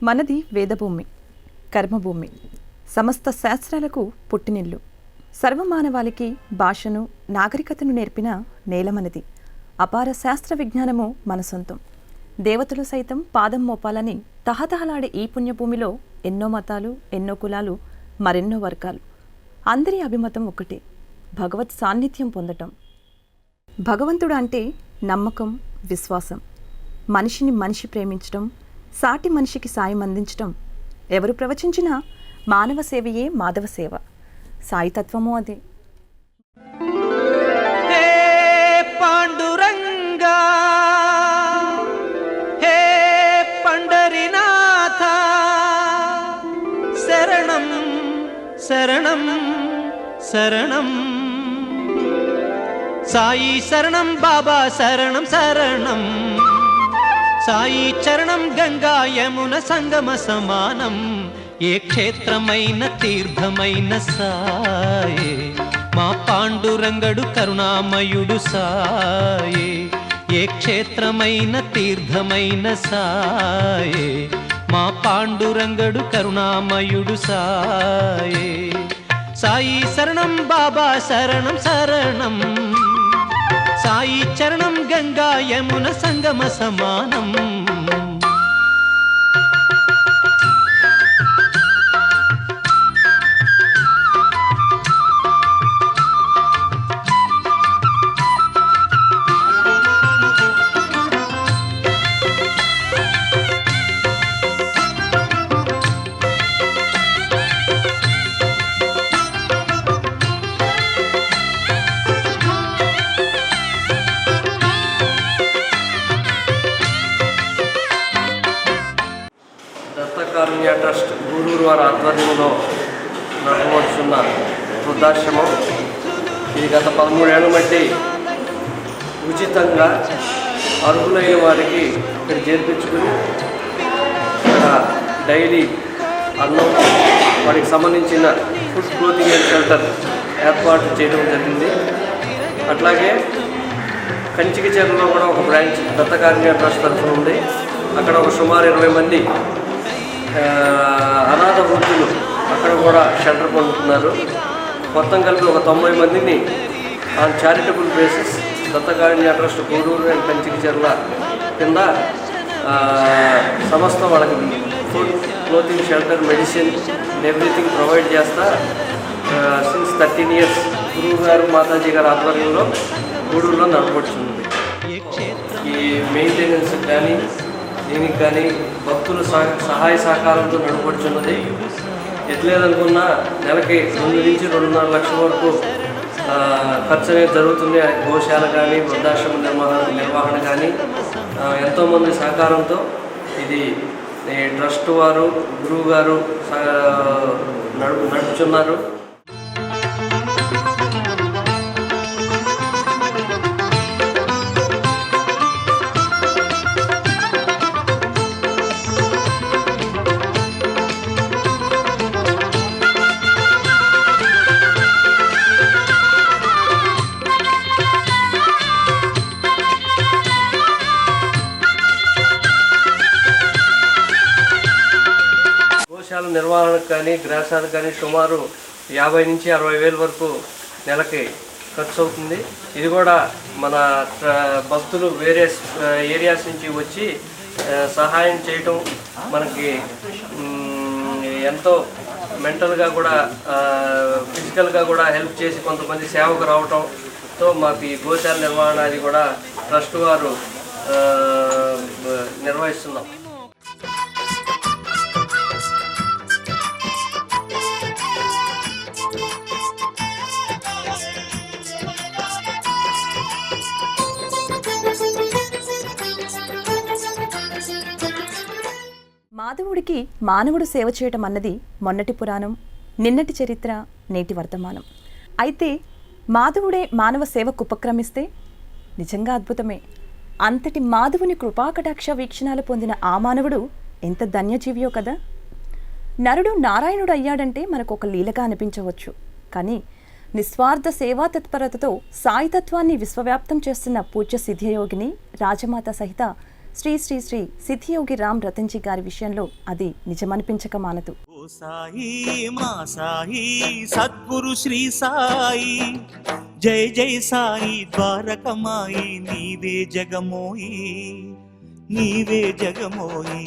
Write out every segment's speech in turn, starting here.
మనది వేదభూమి, కర్మభూమి, సమస్త శాస్త్రాలకు పుట్టినిల్లు. సర్వమానవాళికి భాషను, నాగరికతను నేర్పిన నేల మనది. అపార శాస్త్ర విజ్ఞానము మన సొంతం. దేవతలు సైతం పాదం మోపాలని తహతహలాడే ఈ పుణ్యభూమిలో ఎన్నో మతాలు, ఎన్నో కులాలు, మరెన్నో వర్గాలు. అందరి అభిమతం ఒకటే, భగవత్ సాన్నిధ్యం పొందటం. భగవంతుడు అంటే నమ్మకం, విశ్వాసం. మనిషిని మనిషి ప్రేమించటం, సాటి మనిషికి సాయం అందించటం. ఎవరు ప్రవచించినా మానవ సేవయే మాధవ సేవ. సాయితత్వము అదే. హే పాండురంగా, హే పండరినాథ, శరణం శరణం శరణం. సాయి శరణం బాబా శరణం శరణం. సాయి చరణం గంగా యమున సంగమ సమానం. ఏ క్షేత్రమైన తీర్థమైన సాయే, మా పాండురంగడు కరుణామయుడు సాయే. ఏ క్షేత్రమైన తీర్థమైన సాయే, మా పాండురంగడు కరుణామయుడు సాయే. సాయి శరణం బాబా శరణం శరణం. సాయి చరణం గంగా యమున సంగమ సమానం. దత్తకారుణ్య ట్రస్ట్ గూడూరు వారి ఆధ్వర్యంలో నడపబడుతున్న వృద్ధాశ్రమం. ఇది గత 13 ఏళ్ల బట్టి ఉచితంగా అర్హులైన వారికి ఇక్కడ చేర్పించుకుని ఇక్కడ డైలీ అన్నం, వారికి సంబంధించిన ఫుడ్, క్లోతింగ్ అండ్ షెల్టర్ ఏర్పాటు చేయడం జరిగింది. అట్లాగే కంచికచెర్లలో కూడా ఒక బ్రాంచ్ దత్తకారుణ్య ట్రస్ట్ తరఫున ఉంది. అక్కడ ఒక సుమారు 20 మంది అనాథ వృద్ధులు అక్కడ కూడా షెల్టర్ పొందుతున్నారు. మొత్తం కలిపి ఒక 90 మందిని on charitable basis Dattakarunya trust Gudur and Kanchikacherla కింద సంస్థ వాళ్ళకి food, clothing, shelter, medicine everything provide చేస్తా సిన్స్ 13 years గురువు గారు, మాతాజీ గారి ఆధ్వర్యంలో గూడూరులో నడపడుతుంది. ఈ మెయింటెనెన్స్ కానీ దీనికి కానీ భక్తుల సహాయ సహకారంతో నడపడుతున్నది. ఎట్లేదనుకున్నా నెలకి 2 నుంచి 2.5 లక్షల వరకు ఖర్చు అనేది జరుగుతుంది. గోశాల కానీ, వృద్ధాశ్రమ నిర్వహణ కానీ ఎంతోమంది సహకారంతో ఇది ట్రస్ట్ వారు, గురువు గారు నడుపుతున్నారు. గోశాల నిర్వహణకు కానీ, గ్రాసాలకు కానీ సుమారు 50 నుంచి 60 వేల వరకు నెలకి ఖర్చు అవుతుంది. ఇది కూడా మన భక్తులు వేరే ఏరియాస్ నుంచి వచ్చి సహాయం చేయటం మనకి ఎంతో మెంటల్గా కూడా, ఫిజికల్గా కూడా హెల్ప్ చేసి కొంతమంది సేవకు రావటంతో మాకు ఈ గోశాల నిర్వహణ అది కూడా ట్రస్ట్ వారు నిర్వహిస్తున్నాం. మాధవుడికి మానవుడు సేవ చేయటం అన్నది మొన్నటి పురాణం, నిన్నటి చరిత్ర, నేటి వర్తమానం. అయితే మాధవుడే మానవ సేవకు ఉపక్రమిస్తే నిజంగా అద్భుతమే. అంతటి మాధవుని కృపాకటాక్ష వీక్షణాలు పొందిన ఆ మానవుడు ఎంత ధన్యజీవియో కదా. నరుడు నారాయణుడు అయ్యాడంటే మనకు ఒక లీలగా అనిపించవచ్చు. కానీ నిస్వార్థ సేవా తత్పరతతో సాయితత్వాన్ని విశ్వవ్యాప్తం చేస్తున్న పూజ్య సిద్ధ్యయోగిని రాజమాత సహిత శ్రీ శ్రీ శ్రీ సిద్ధియోగి రామ్ రతన్జీ గారి విషయంలో అది నిజమనిపించక మానదు. ఓ సాయి మా సాయి సద్గురు శ్రీ సాయి, జై జై సాయి ద్వారకమాయి, నీవే జగమోయి నీవే జగమోయి.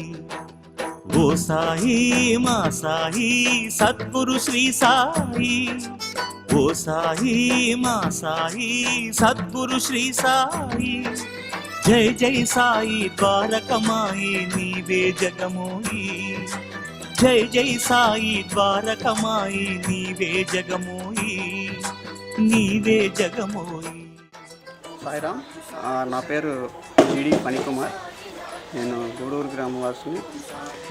ఓ సాయి మా సాయి సద్గురు శ్రీ సాయి, ఓ సాయి మా సాయి సద్గురు శ్రీ సాయి, జై జై సాయి ద్వారకమాయి, నీవే జగమోయి జై జై సాయి ద్వారకమాయి, నీవే జగమోయి నీవే జగమోయి. సాయిరామ్, నా పేరు జీడి ఫణికుమార్. నేను గూడూరు గ్రామవాసిని.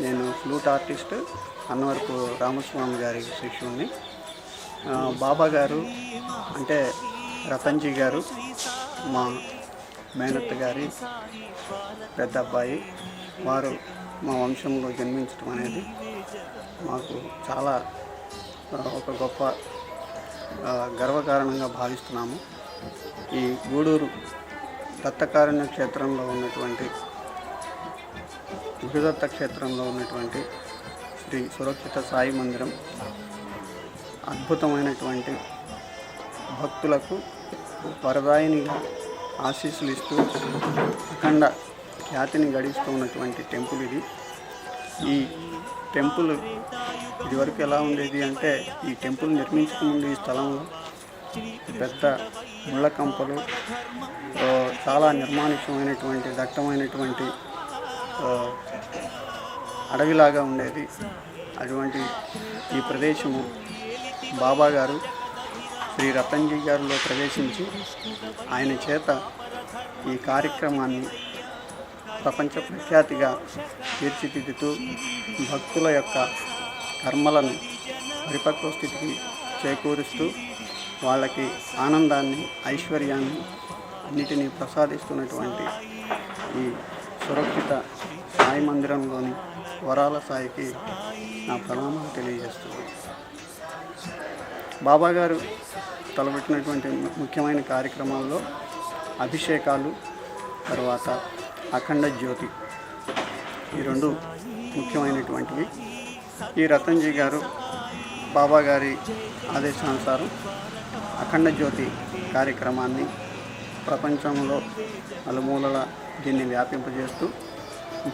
నేను ఫ్లూట్ ఆర్టిస్ట్, అన్నవరపు రామస్వామి గారి శిష్యుడిని. బాబా గారు అంటే రతన్జీ గారు మా మేనత్త గారి పెద్ద అబ్బాయి. వారు మా వంశంలో జన్మించడం అనేది మాకు చాలా ఒక గొప్ప గర్వకారణంగా భావిస్తున్నాము. ఈ గూడూరు దత్తకారణ్య క్షేత్రంలో ఉన్నటువంటి గురుదత్త క్షేత్రంలో ఉన్నటువంటి శ్రీ సురక్షిత సాయి మందిరం అద్భుతమైనటువంటి భక్తులకు వరదాయినిగా ఆశీస్సులు ఇస్తూ అఖండ ఖ్యాతిని గడిస్తూ ఉన్నటువంటి టెంపుల్ ఇది. ఈ టెంపుల్ ఇదివరకు ఎలా ఉండేది అంటే, ఈ టెంపుల్ నిర్మించకముందు ఈ స్థలంలో పెద్ద ముళ్ళ కంపలు, చాలా నిర్మానుష్యమైనటువంటి దట్టమైనటువంటి అడవిలాగా ఉండేది. అటువంటి ఈ ప్రదేశము బాబా గారు శ్రీ రతన్జీ గారిలో ప్రవేశించి ఆయన చేత ఈ కార్యక్రమాన్ని ప్రపంచ ప్రఖ్యాతిగా తీర్చిదిద్దుతూ భక్తుల యొక్క కర్మలను పరిపక్వ స్థితికి చేకూరుస్తూ వాళ్ళకి ఆనందాన్ని, ఐశ్వర్యాన్ని అన్నిటినీ ప్రసాదిస్తున్నటువంటి ఈ సురక్షిత సాయి మందిరంలోని వరాల సాయికి నా ప్రణామాలు తెలియజేస్తున్నాను. బాబా గారు తలపెట్టినటువంటి ముఖ్యమైన కార్యక్రమాల్లో అభిషేకాలు, తర్వాత అఖండ జ్యోతి, ఈ రెండు ముఖ్యమైనటువంటివి. ఈ రతన్జీ గారు బాబా గారి ఆదేశానుసారం అఖండ జ్యోతి కార్యక్రమాన్ని ప్రపంచంలో నలుమూలల దీన్ని వ్యాపింపజేస్తూ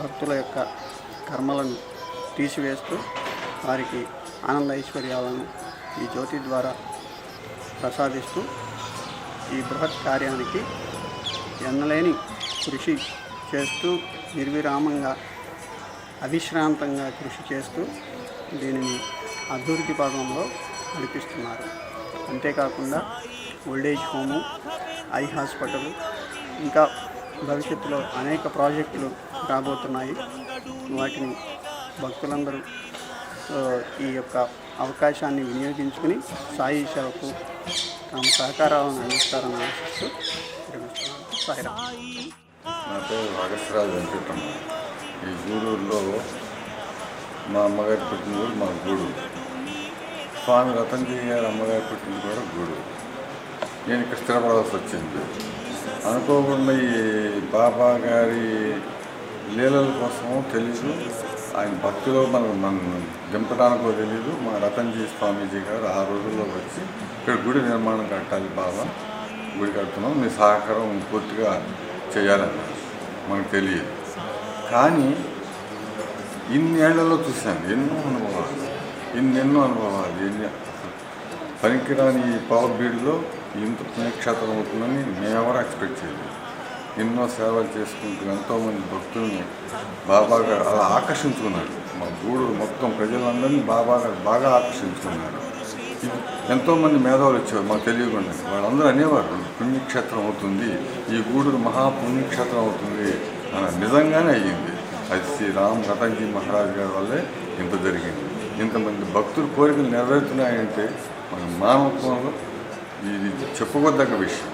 భక్తుల యొక్క కర్మలను తీసివేస్తూ వారికి ఆనంద ఐశ్వర్యాలను ఈ జ్యోతి ద్వారా ప్రసాదిస్తూ ఈ బృహత్ కార్యానికి ఎన్నలేని కృషి చేస్తూ నిర్విరామంగా అవిశ్రాంతంగా కృషి చేస్తూ దీనిని అభివృద్ధి భాగంలో నడిపిస్తున్నారు. అంతేకాకుండా ఓల్డేజ్ హోము, ఐ హాస్పిటల్, ఇంకా భవిష్యత్తులో అనేక ప్రాజెక్టులు రాబోతున్నాయి. వాటిని భక్తులందరూ ఈ యొక్క అవకాశాన్ని వినియోగించుకుని సాయి సేవకు తమ సహకారాలను అందిస్తారని ఆశిస్తూ విరమిస్తున్నాను. సాయిరామ్. నా పేరు వాగశ్రాజు వెంకటరమణ. ఈ గూడూరులో మా అమ్మగారి పుట్టిన ఊరు మా గూడూరు. స్వామి రతన్జీ గారి అమ్మగారి పుట్టిన కూడా గూడూరు. నేను ఇక్కడ స్థిరపడాల్సి వచ్చింది. అనుకోకుండా ఈ బాబా గారి లీలల కోసమో తెలీదు, ఆయన భక్తిలో మనం దింపడానికో తెలీదు. మా రతన్జీ స్వామీజీ గారు ఆ రోజుల్లో వచ్చి ఇక్కడ గుడి నిర్మాణం కట్టాలి బాబా, గుడి కడుతున్నాం, మీ సహకారం పూర్తిగా చేయాలని మనకు తెలియదు. కానీ ఇన్నేళ్లలో చూశాను ఎన్నో అనుభవాలు. పనికిరాని ఈ పవర్ బీడ్లో ఇంత పుణ్యక్షేత్రం అవుతుందని మేమెవరూ ఎక్స్పెక్ట్ చేయలేదు. ఎన్నో సేవలు చేసుకుంటూ ఎంతోమంది భక్తుల్ని బాబా గారు అలా ఆకర్షించుకున్నారు. మా గూడూరు మొత్తం ప్రజలందరినీ బాబా గారు బాగా ఆకర్షించుకున్నారు. ఎంతోమంది మేధావులు వచ్చేవారు మాకు తెలియకుండా. వాళ్ళందరూ అనేవారు పుణ్యక్షేత్రం అవుతుంది, ఈ గూడూరు మహాపుణ్యక్షేత్రం అవుతుంది. నిజంగానే అయ్యింది. అది శ్రీ రామ్ రతన్జీ మహారాజ్ గారి వల్లే ఇంత జరిగింది. ఇంతమంది భక్తుల కోరికలు నెరవేరుతున్నాయంటే మన మానవత్వంలో ఇది చెప్పుకోదగ్గ విషయం.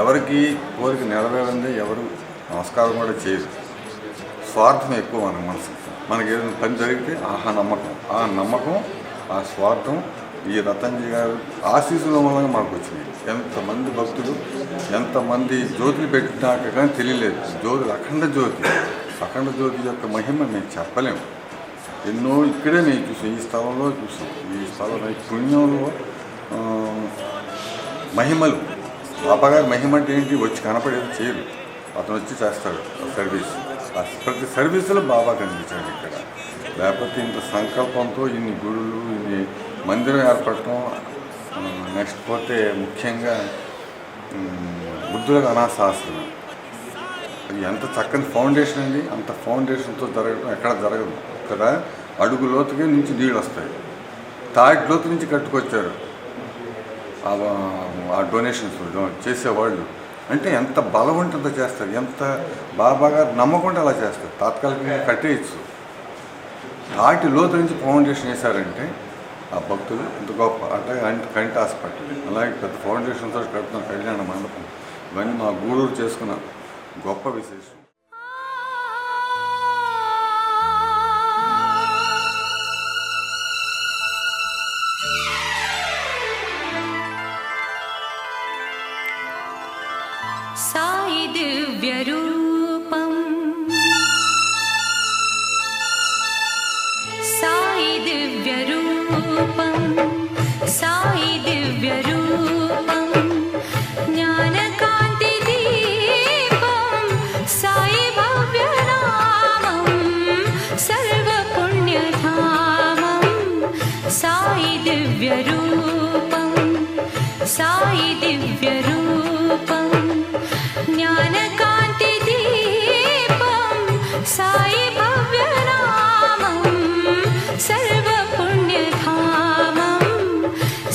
ఎవరికి కోరిక నెరవేరింది ఎవరు నమస్కారం కూడా చేయరు. స్వార్థం ఎక్కువ మన మనసు. మనకి ఏదైనా పని జరిగితే ఆ నమ్మకం, ఆ స్వార్థం ఈ రతన్జీ గారు ఆశీస్సుల మూలంగా మాకు వచ్చినాయి. ఎంతమంది భక్తులు ఎంతమంది జ్యోతులు పెట్టినాక కానీ తెలియలేదు. అఖండ జ్యోతి యొక్క మహిమ మేము చెప్పలేము. ఎన్నో ఇక్కడే నేను చూసాను, ఈ స్థలంలో చూసాం. ఈ స్థలంలో ఈ పుణ్యంలో మహిమలు. బాబా గారి మహిమ అంటే ఏంటి? వచ్చి కనపడేది చేయరు, అతను వచ్చి చేస్తాడు సర్వీస్. ప్రతి సర్వీసులో బాబా కనిపించాడు ఇక్కడ. లేకపోతే ఇంత సంకల్పంతో ఇన్ని గుడులు, ఇన్ని మందిరం ఏర్పడటం. నెక్స్ట్ పోతే ముఖ్యంగా బుద్ధులకు అనాథాశ్రమం, అది ఎంత చక్కని ఫౌండేషన్ అండి. అంత ఫౌండేషన్తో జరగడం ఎక్కడ జరగదు. ఇక్కడ అడుగు లోతుగా నుంచి నీళ్ళు వస్తాయి. తాటి లోతు నుంచి కట్టుకొచ్చారు ఆ డొనేషన్స్ చేసేవాళ్ళు. అంటే ఎంత బలవంతంతో చేస్తారు, ఎంత బాబా గారు నమ్మకుండా అలా చేస్తారు. తాత్కాలికంగా కట్టేయచ్చు. తాటి లోతు నుంచి ఫౌండేషన్ వేశారంటే ఆ భక్తులు ఇంత గొప్ప. అంటే కంటి హాస్పిటల్, అలాగే పెద్ద ఫౌండేషన్తో కడుతున్న కళ్యాణ మండపం, ఇవన్నీ మా గూడూరు చేసుకున్న గొప్ప విశేషం. సాయి దివ్య రూపం, సాయి దివ్య రూపం, సాయి దివ్య రూపం, జ్ఞానకాంతి దీపం, సాయి భవ్య నామం, సర్వ పుణ్యధామం, సాయి దివ్య రూపం, సాయి దివ్య రూపం, జ్ఞానకాంతి దీపం, సాయి భవ్య నామం, సర్వ పుణ్యధామం,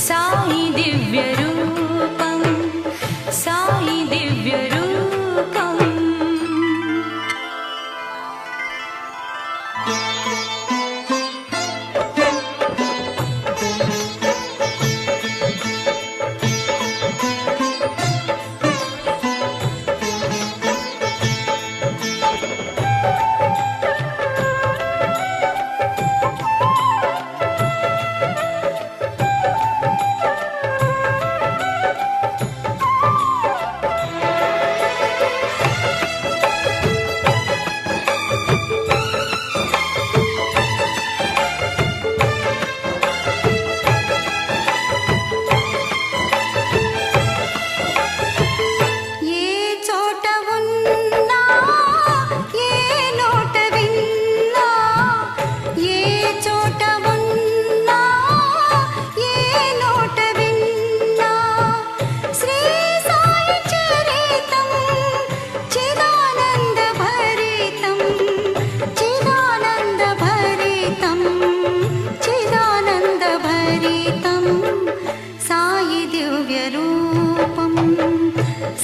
సాయి దివ్య రూపం, సాయి దివ్య రూపం.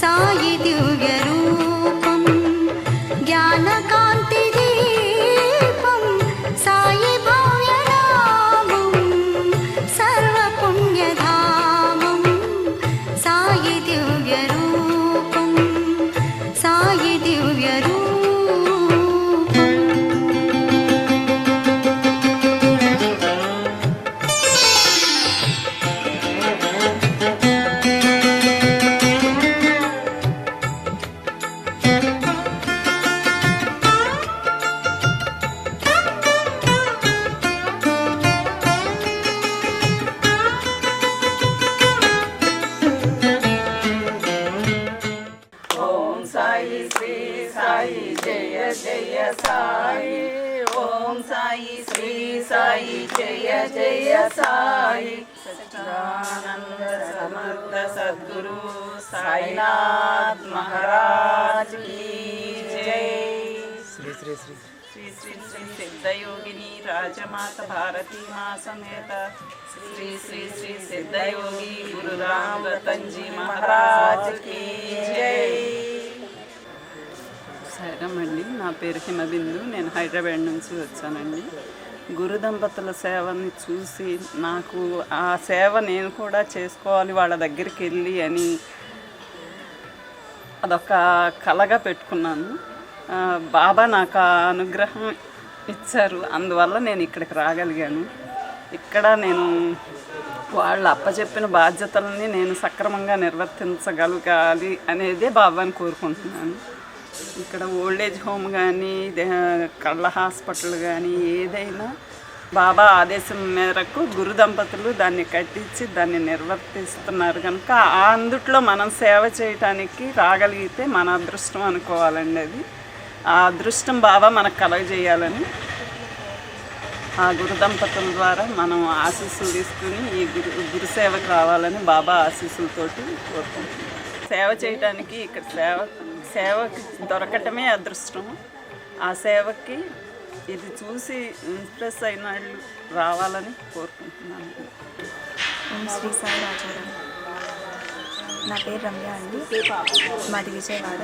సాయి దివ్య రూపం, జ్ఞానకాంతి దీపం, సాయి భవ్య నామం, సర్వ పుణ్యధామం, సాయి దివ్య రూపం, సాయి దివ్య రూపం. సాయి శ్రీ సాయి జయ జయ సాయి, ఓం సాయి శ్రీ సాయి జయ జయ సాయి. సచ్చిదానంద సమర్థ సద్గురు సాయినాథ్ మహారాజ్ की जय. శ్రీ శ్రీ శ్రీ శ్రీ శ్రీ శ్రీ సిద్ధయోగిని రాజమాత భారతీ మా సమేత శ్రీ శ్రీ శ్రీ సిద్ధయోగి గురు రామ్ రతన్జీ మహారాజ్ की जय. సరేనండి, నా పేరు హిమబిందు. నేను హైదరాబాద్ నుంచి వచ్చానండి. గురు దంపతుల సేవని చూసి నాకు ఆ సేవ నేను కూడా చేసుకోవాలి వాళ్ళ దగ్గరికి వెళ్ళి అని అదొక కలగా పెట్టుకున్నాను. బాబా నాకు ఆ అనుగ్రహం ఇచ్చారు, అందువల్ల నేను ఇక్కడికి రాగలిగాను. ఇక్కడ నేను వాళ్ళు అప్పచెప్పిన బాధ్యతలని నేను సక్రమంగా నిర్వర్తించగలగాలి అనేదే బాబాని కోరుకుంటున్నాను. ఇక్కడ ఓల్డేజ్ హోమ్ కానీ కళ్ళ హాస్పిటల్ కానీ ఏదైనా బాబా ఆదేశం మేరకు గురు దంపతులు దాన్ని కట్టించి దాన్ని నిర్వర్తిస్తున్నారు కనుక అందుట్లో మనం సేవ చేయటానికి రాగలిగితే మన అదృష్టం అనుకోవాలండి. అది ఆ అదృష్టం బాబా మనకు కలగజేయాలని ఆ గురు దంపతుల ద్వారా మనం ఆశీస్సులు తీసుకుని ఈ గురుసేవకు రావాలని బాబా ఆశీస్సులతోటి కోరుకుంటున్నాం. సేవ చేయటానికి ఇక్కడ సేవకి దొరకటమే అదృష్టం. ఆ సేవకి ఇది చూసి ఇంప్రెస్ అయిన వాళ్ళు రావాలని కోరుకుంటున్నాను. ఓం శ్రీ సాయి ఆచార్య. నా పేరు రమ్య అండి, మాది విజయవాడ.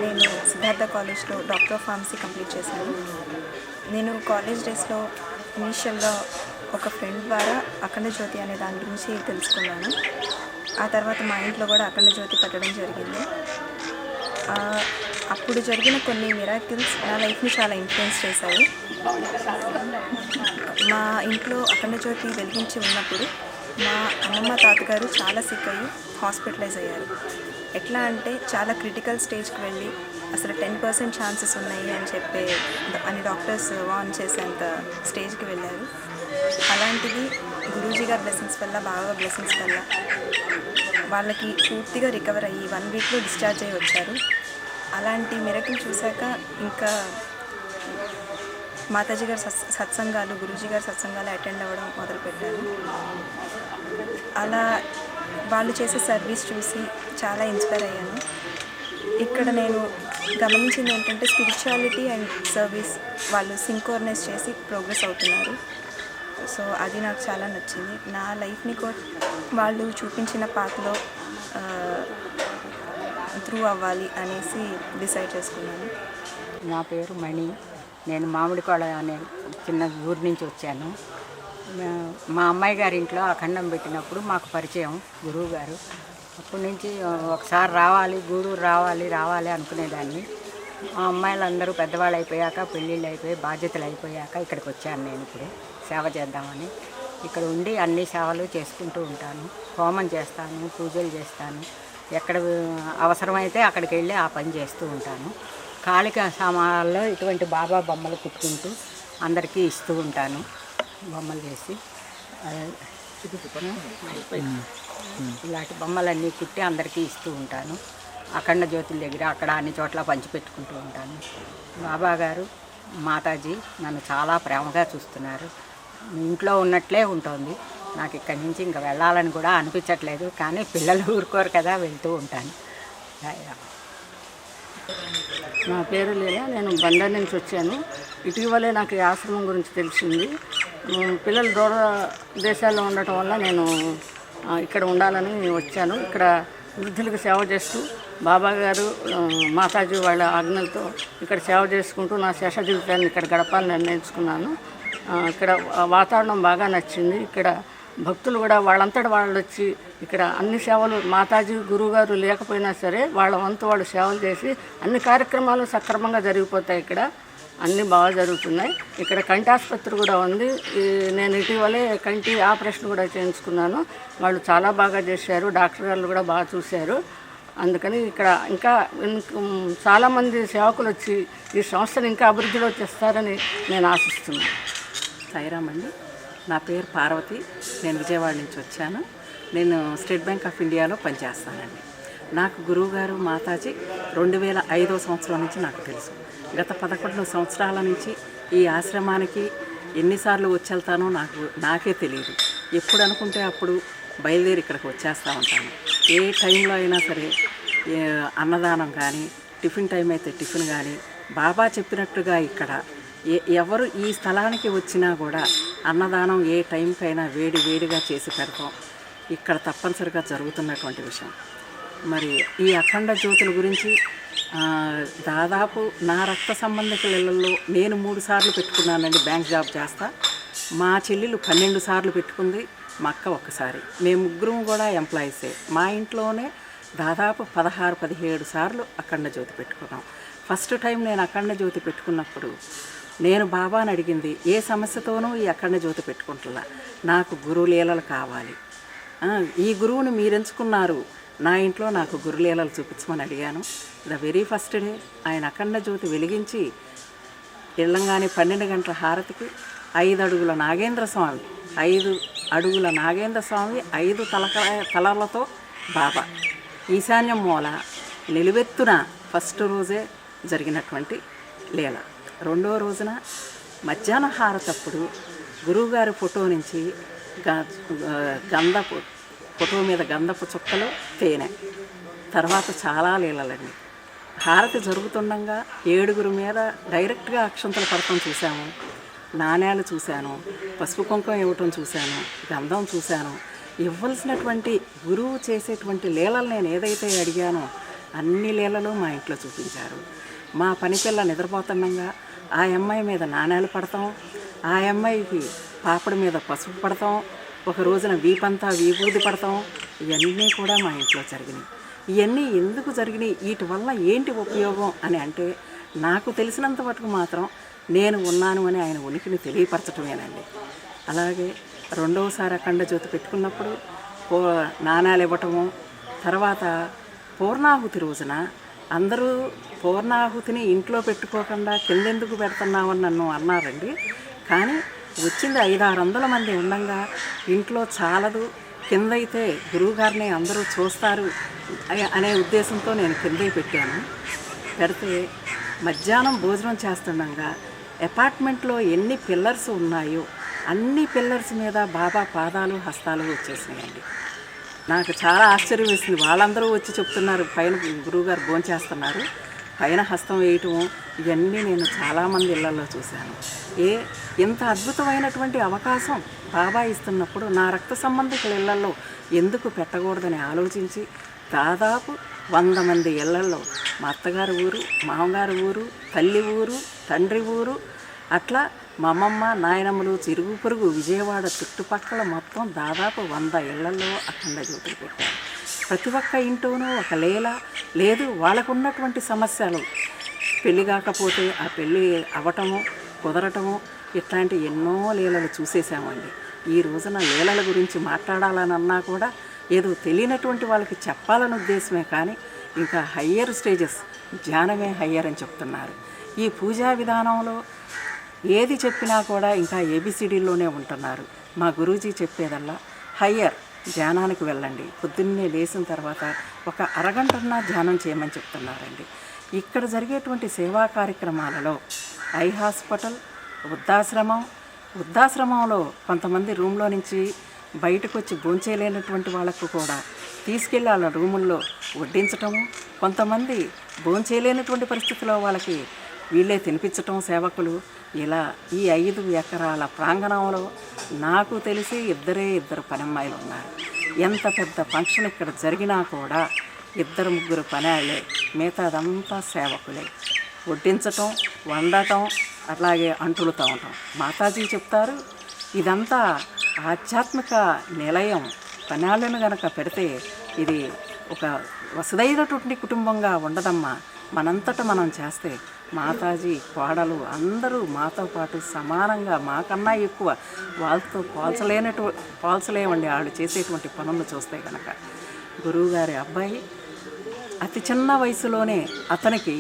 నేను సిద్ధార్థ కాలేజ్లో డాక్టర్ ఆఫ్ ఫార్మసీ కంప్లీట్ చేశాను. నేను కాలేజ్ డేస్లో ఇనీషియల్గా ఒక ఫ్రెండ్ ద్వారా అఖండ జ్యోతి అనే దాని గురించి తెలుసుకున్నాను. ఆ తర్వాత మా ఇంట్లో కూడా అఖండ జ్యోతి పెట్టడం జరిగింది. అప్పుడు జరిగిన కొన్ని మిరాకిల్స్ నా లైఫ్ని చాలా ఇన్ఫ్లుయెన్స్ చేశాయి. మా ఇంట్లో అఖండ జ్యోతి వెలిగించి ఉన్నప్పుడు మా అమ్మమ్మ తాతగారు చాలా సిక్ అయ్యి హాస్పిటలైజ్ అయ్యారు. ఎట్లా అంటే చాలా క్రిటికల్ స్టేజ్కి వెళ్ళి అసలు 10% ఛాన్సెస్ ఉన్నాయి అని డాక్టర్స్ వార్న్ చేసేంత స్టేజ్కి వెళ్ళారు. అలాంటిది గురూజీ గారి బ్లెస్సింగ్స్ వల్ల, బాగా బ్లెస్సింగ్స్ వల్ల వాళ్ళకి పూర్తిగా రికవర్ అయ్యి 1 వీక్లో డిశ్చార్జ్ అయ్యి వచ్చారు. అలాంటి మిరకిల్ చూశాక ఇంకా మాతాజీ గారి సత్సంగాలు, గురూజీ గారి సత్సంగాలు అటెండ్ అవ్వడం మొదలుపెట్టాను. అలా వాళ్ళు చేసే సర్వీస్ చూసి చాలా ఇన్స్పైర్ అయ్యాను. ఇక్కడ నేను గమనించింది ఏంటంటే స్పిరిచువాలిటీ అండ్ సర్వీస్ వాళ్ళు సింక్రోనైజ్ చేసి ప్రోగ్రెస్ అవుతున్నారు. సో అది నాకు చాలా నచ్చింది. నా లైఫ్ని కూడా వాళ్ళు చూపించిన పాత్లో త్రూ అవ్వాలి అనేసి డిసైడ్ చేసుకున్నాను. నా పేరు మణి. నేను మామిడికోడ అనే చిన్న ఊరి నుంచి వచ్చాను. మా అమ్మాయి గారి ఇంట్లో అఖండం పెట్టినప్పుడు మాకు పరిచయం గురువు గారు. అప్పటి నుంచి ఒకసారి గూడూరు రావాలి అనుకునేదాన్ని. మా అమ్మాయిలందరూ పెద్దవాళ్ళు అయిపోయాక, పెళ్ళిళ్ళు అయిపోయి, బాధ్యతలు అయిపోయాక ఇక్కడికి వచ్చాను. నేను ఇప్పుడు సేవ చేద్దామని ఇక్కడ ఉండి అన్ని సేవలు చేసుకుంటూ ఉంటాను. హోమం చేస్తాను, పూజలు చేస్తాను. ఎక్కడ అవసరమైతే అక్కడికి వెళ్ళి ఆ పని చేస్తూ ఉంటాను. కాళిక సామాన్లో ఇటువంటి బాబా బొమ్మలు కుట్టుకుంటూ అందరికీ ఇస్తూ ఉంటాను. బొమ్మలు చేసి ఇలాంటి బొమ్మలన్నీ కుట్టి అందరికీ ఇస్తూ ఉంటాను. అఖండ జ్యోతుల దగ్గర అక్కడ అన్ని చోట్ల పంచిపెట్టుకుంటూ ఉంటాను. బాబా గారు, మాతాజీ నన్ను చాలా ప్రేమగా చూస్తున్నారు. ఇంట్లో ఉన్నట్లే ఉంటుంది. నాకు ఇక్కడి నుంచి ఇంకా వెళ్ళాలని కూడా అనిపించట్లేదు. కానీ పిల్లలు ఊరుకోరు కదా, వెళ్తూ ఉంటాను. నా పేరు లీలా. నేను బందర్ నుంచి వచ్చాను. ఇటీవలే నాకు ఈ ఆశ్రమం గురించి తెలిసింది. పిల్లలు దూర దేశాల్లో ఉండటం వల్ల నేను ఇక్కడ ఉండాలని వచ్చాను. ఇక్కడ వృద్ధులకు సేవ చేస్తూ బాబా గారు, మాతాజీ వాళ్ళ ఆజ్ఞలతో ఇక్కడ సేవ చేసుకుంటూ నా శేష జీవితాన్ని ఇక్కడ గడపాలని నిర్ణయించుకున్నాను. ఇక్కడ వాతావరణం బాగా నచ్చింది. ఇక్కడ భక్తులు కూడా వాళ్ళంతటా వాళ్ళు వచ్చి ఇక్కడ అన్ని సేవలు, మాతాజీ గురువుగారు లేకపోయినా సరే వాళ్ళ వంతు వాళ్ళు సేవలు చేసి అన్ని కార్యక్రమాలు సక్రమంగా జరిగిపోతాయి. ఇక్కడ అన్నీ బాగా జరుగుతున్నాయి. ఇక్కడ కంటి ఆసుపత్రి కూడా ఉంది. నేను ఇటీవలే కంటి ఆపరేషన్ కూడా చేయించుకున్నాను. వాళ్ళు చాలా బాగా చేశారు. డాక్టర్ గారు కూడా బాగా చూశారు. అందుకని ఇక్కడ ఇంకా చాలామంది సేవకులు వచ్చి ఈ సంస్థను ఇంకా అభివృద్ధిలో తెస్తారని నేను ఆశిస్తున్నాను. సాయిరామ్ అండి. నా పేరు పార్వతి. నేను విజయవాడ నుంచి వచ్చాను. నేను స్టేట్ బ్యాంక్ ఆఫ్ ఇండియాలో పనిచేస్తానండి. నాకు గురువుగారు, మాతాజీ 2005 సంవత్సరం నుంచి నాకు తెలుసు. గత 11 సంవత్సరాల నుంచి ఈ ఆశ్రమానికి ఎన్నిసార్లు వచ్చేళ్తానో నాకే తెలియదు. ఎప్పుడు అనుకుంటే అప్పుడు బయలుదేరి ఇక్కడికి వచ్చేస్తూ ఉంటాను. ఏ టైంలో అయినా సరే, అన్నదానం కానీ, టిఫిన్ టైం అయితే టిఫిన్ కానీ, బాబా చెప్పినట్టుగా ఇక్కడ ఎవరు ఈ స్థలానికి వచ్చినా కూడా అన్నదానం ఏ టైంకైనా వేడిగా చేసి పెడతాం. ఇక్కడ తప్పనిసరిగా జరుగుతున్నటువంటి విషయం. మరి ఈ అఖండ జ్యోతుల గురించి దాదాపు నా రక్త సంబంధికులలో నేను 3 సార్లు పెట్టుకున్నానండి. బ్యాంక్ జాబ్ చేస్తా. మా చెల్లెలు 12 సార్లు పెట్టుకుంది. మా అక్క 1 సారి. మేము ముగ్గురం కూడా ఎంప్లాయీసే. మా ఇంట్లోనే దాదాపు 16-17 సార్లు అఖండ జ్యోతి పెట్టుకున్నాం. ఫస్ట్ టైం నేను అఖండ జ్యోతి పెట్టుకున్నప్పుడు నేను బాబాని అడిగింది, ఏ సమస్యతోనూ ఈ అఖండ జ్యోతి పెట్టుకుంటున్నా, నాకు గురులీలలు కావాలి, ఈ గురువుని మీరు ఎంచుకున్నారు, నా ఇంట్లో నాకు గురులీలలు చూపించమని అడిగాను. ద వెరీ ఫస్ట్ డే ఆయన అఖండ జ్యోతి వెలిగించి వెళ్ళంగానే 12 గంటల హారతికి 5 అడుగుల నాగేంద్ర స్వామి, 5 అడుగుల నాగేంద్ర స్వామి, 5 తలలతో బాబా ఈశాన్యం మూల నిలువెత్తున ఫస్ట్ రోజే జరిగినటువంటి లీల. రెండో రోజున మధ్యాహ్న హారతప్పుడు గురువుగారి ఫోటో నుంచి గంధపు ఫోటో మీద గంధపు చుక్కలు, తేనె. తర్వాత చాలా లీలలండి. హారతి జరుగుతుండగా 7 మీద డైరెక్ట్గా అక్షంతలు పడటం చూశాము, నాణ్యాలు చూశాను, పసుపు కుంకుమ ఇవ్వటం చూశాను, గంధం చూశాను. ఇవ్వాల్సినటువంటి గురువు చేసేటువంటి లీలలు నేను ఏదైతే అడిగానో అన్ని లీలలు మా ఇంట్లో చూపించారు. మా పనిపిల్ల నిద్రపోతుండగా ఆ అమ్మాయి మీద నాణ్యాలు పడతాం, ఆ అమ్మాయికి పాపడి మీద పసుపు పడతాం, ఒక రోజున వీపంతా విభూది పడతాం. ఇవన్నీ కూడా మా ఇంట్లో జరిగినాయి. ఇవన్నీ ఎందుకు జరిగినాయి, వీటి వల్ల ఏంటి ఉపయోగం అని అంటే, నాకు తెలిసినంత మటుకు మాత్రం నేను ఉన్నాను అని ఆయన ఉనికిని తెలియపరచటమేనండి. అలాగే రెండవసారి అఖండ జ్యోతి పెట్టుకున్నప్పుడు నాణాలు ఇవ్వటము, తర్వాత పూర్ణాహుతి రోజున అందరూ పూర్ణాహుతిని ఇంట్లో పెట్టుకోకుండా కిందెందుకు పెడుతున్నామని నన్ను అన్నారండి. కానీ వచ్చింది 500-600 మంది ఉండగా ఇంట్లో చాలదు, కిందైతే గురువుగారిని అందరూ చూస్తారు అనే ఉద్దేశంతో నేను కిందే పెట్టాను. పెడితే మధ్యాహ్నం భోజనం చేస్తుండగా అపార్ట్మెంట్లో ఎన్ని పిల్లర్స్ ఉన్నాయో అన్ని పిల్లర్స్ మీద బాబా పాదాలు, హస్తాలు వచ్చేసినాయండి. నాకు చాలా ఆశ్చర్యం వేసింది. వాళ్ళందరూ వచ్చి చెప్తున్నారు, పైన గురువుగారు భోంచేస్తున్నారు, పైన హస్తం వేయటం, ఇవన్నీ నేను చాలామంది ఇళ్లలో చూశాను. ఇంత అద్భుతమైనటువంటి అవకాశం బాబా ఇస్తున్నప్పుడు నా రక్త సంబంధికుల ఇళ్లలో ఎందుకు పెట్టకూడదని ఆలోచించి దాదాపు 100 మంది ఇళ్లలో మా అత్తగారి ఊరు, మామగారి ఊరు, తల్లి ఊరు, తండ్రి ఊరు, అట్లా మా అమ్మమ్మ, నాయనమ్మలు, చిరుగు పొరుగు, విజయవాడ చుట్టుపక్కల మొత్తం దాదాపు 100 ఇళ్లలో అఖండ జ్యోతులు పెట్టారు. ప్రతి ఒక్క ఇంట్లోనూ ఒక లీల, లేదు వాళ్ళకు ఉన్నటువంటి సమస్యలు, పెళ్ళి కాకపోతే ఆ పెళ్ళి అవ్వటము, కుదరటము, ఇట్లాంటి ఎన్నో లీలలు చూసేసామండి. ఈ రోజున లీలల గురించి మాట్లాడాలనన్నా కూడా ఏదో తెలియనటువంటి వాళ్ళకి చెప్పాలని ఉద్దేశమే, కానీ ఇంకా హయ్యర్ స్టేజెస్, ధ్యానమే హయ్యర్ అని చెప్తున్నారు. ఈ పూజా విధానంలో ఏది చెప్పినా కూడా ఇంకా ఏబిసిడీల్లోనే ఉంటున్నారు. మా గురూజీ చెప్పేదల్లా హయ్యర్ ధ్యానానికి వెళ్ళండి, పొద్దున్నే లేచిన తర్వాత ఒక అరగంటన్నా ధ్యానం చేయమని చెప్తున్నారండి. ఇక్కడ జరిగేటువంటి సేవా కార్యక్రమాలలో ఐ హాస్పిటల్, వృద్ధాశ్రమంలో కొంతమంది రూమ్లో నుంచి బయటకు వచ్చి భోంచేయలేనటువంటి వాళ్ళకు కూడా తీసుకెళ్ళి వాళ్ళ రూముల్లో వడ్డించటము, కొంతమంది భోంచేయలేనటువంటి పరిస్థితిలో వాళ్ళకి వీళ్ళే తినిపించటం సేవకులు. ఇలా ఈ 5 ఎకరాల ప్రాంగణంలో నాకు తెలిసి 2 పనమ్మాయిలు ఉన్నారు. ఎంత పెద్ద ఫంక్షన్ ఇక్కడ జరిగినా కూడా 2-3 పనాళ్ళే, మిగతాదంతా సేవకులే. వడ్డించటం, వండటం, అట్లాగే అంటులుతూ ఉంటాం. మాతాజీ చెప్తారు, ఇదంతా ఆధ్యాత్మిక నిలయం, పనాళ్ళను గనక పెడితే ఇది ఒక వసుదైనటువంటి కుటుంబంగా ఉండదమ్మా, మనంతట మనం చేస్తే మాతాజీ కోడలు అందరూ మాతో పాటు సమానంగా, మాకన్నా ఎక్కువ, వాళ్ళతో పోల్చలేమండి వాళ్ళు చేసేటువంటి పనులు చూస్తే కనుక. గురువుగారి అబ్బాయి అతి చిన్న వయసులోనే అతనికి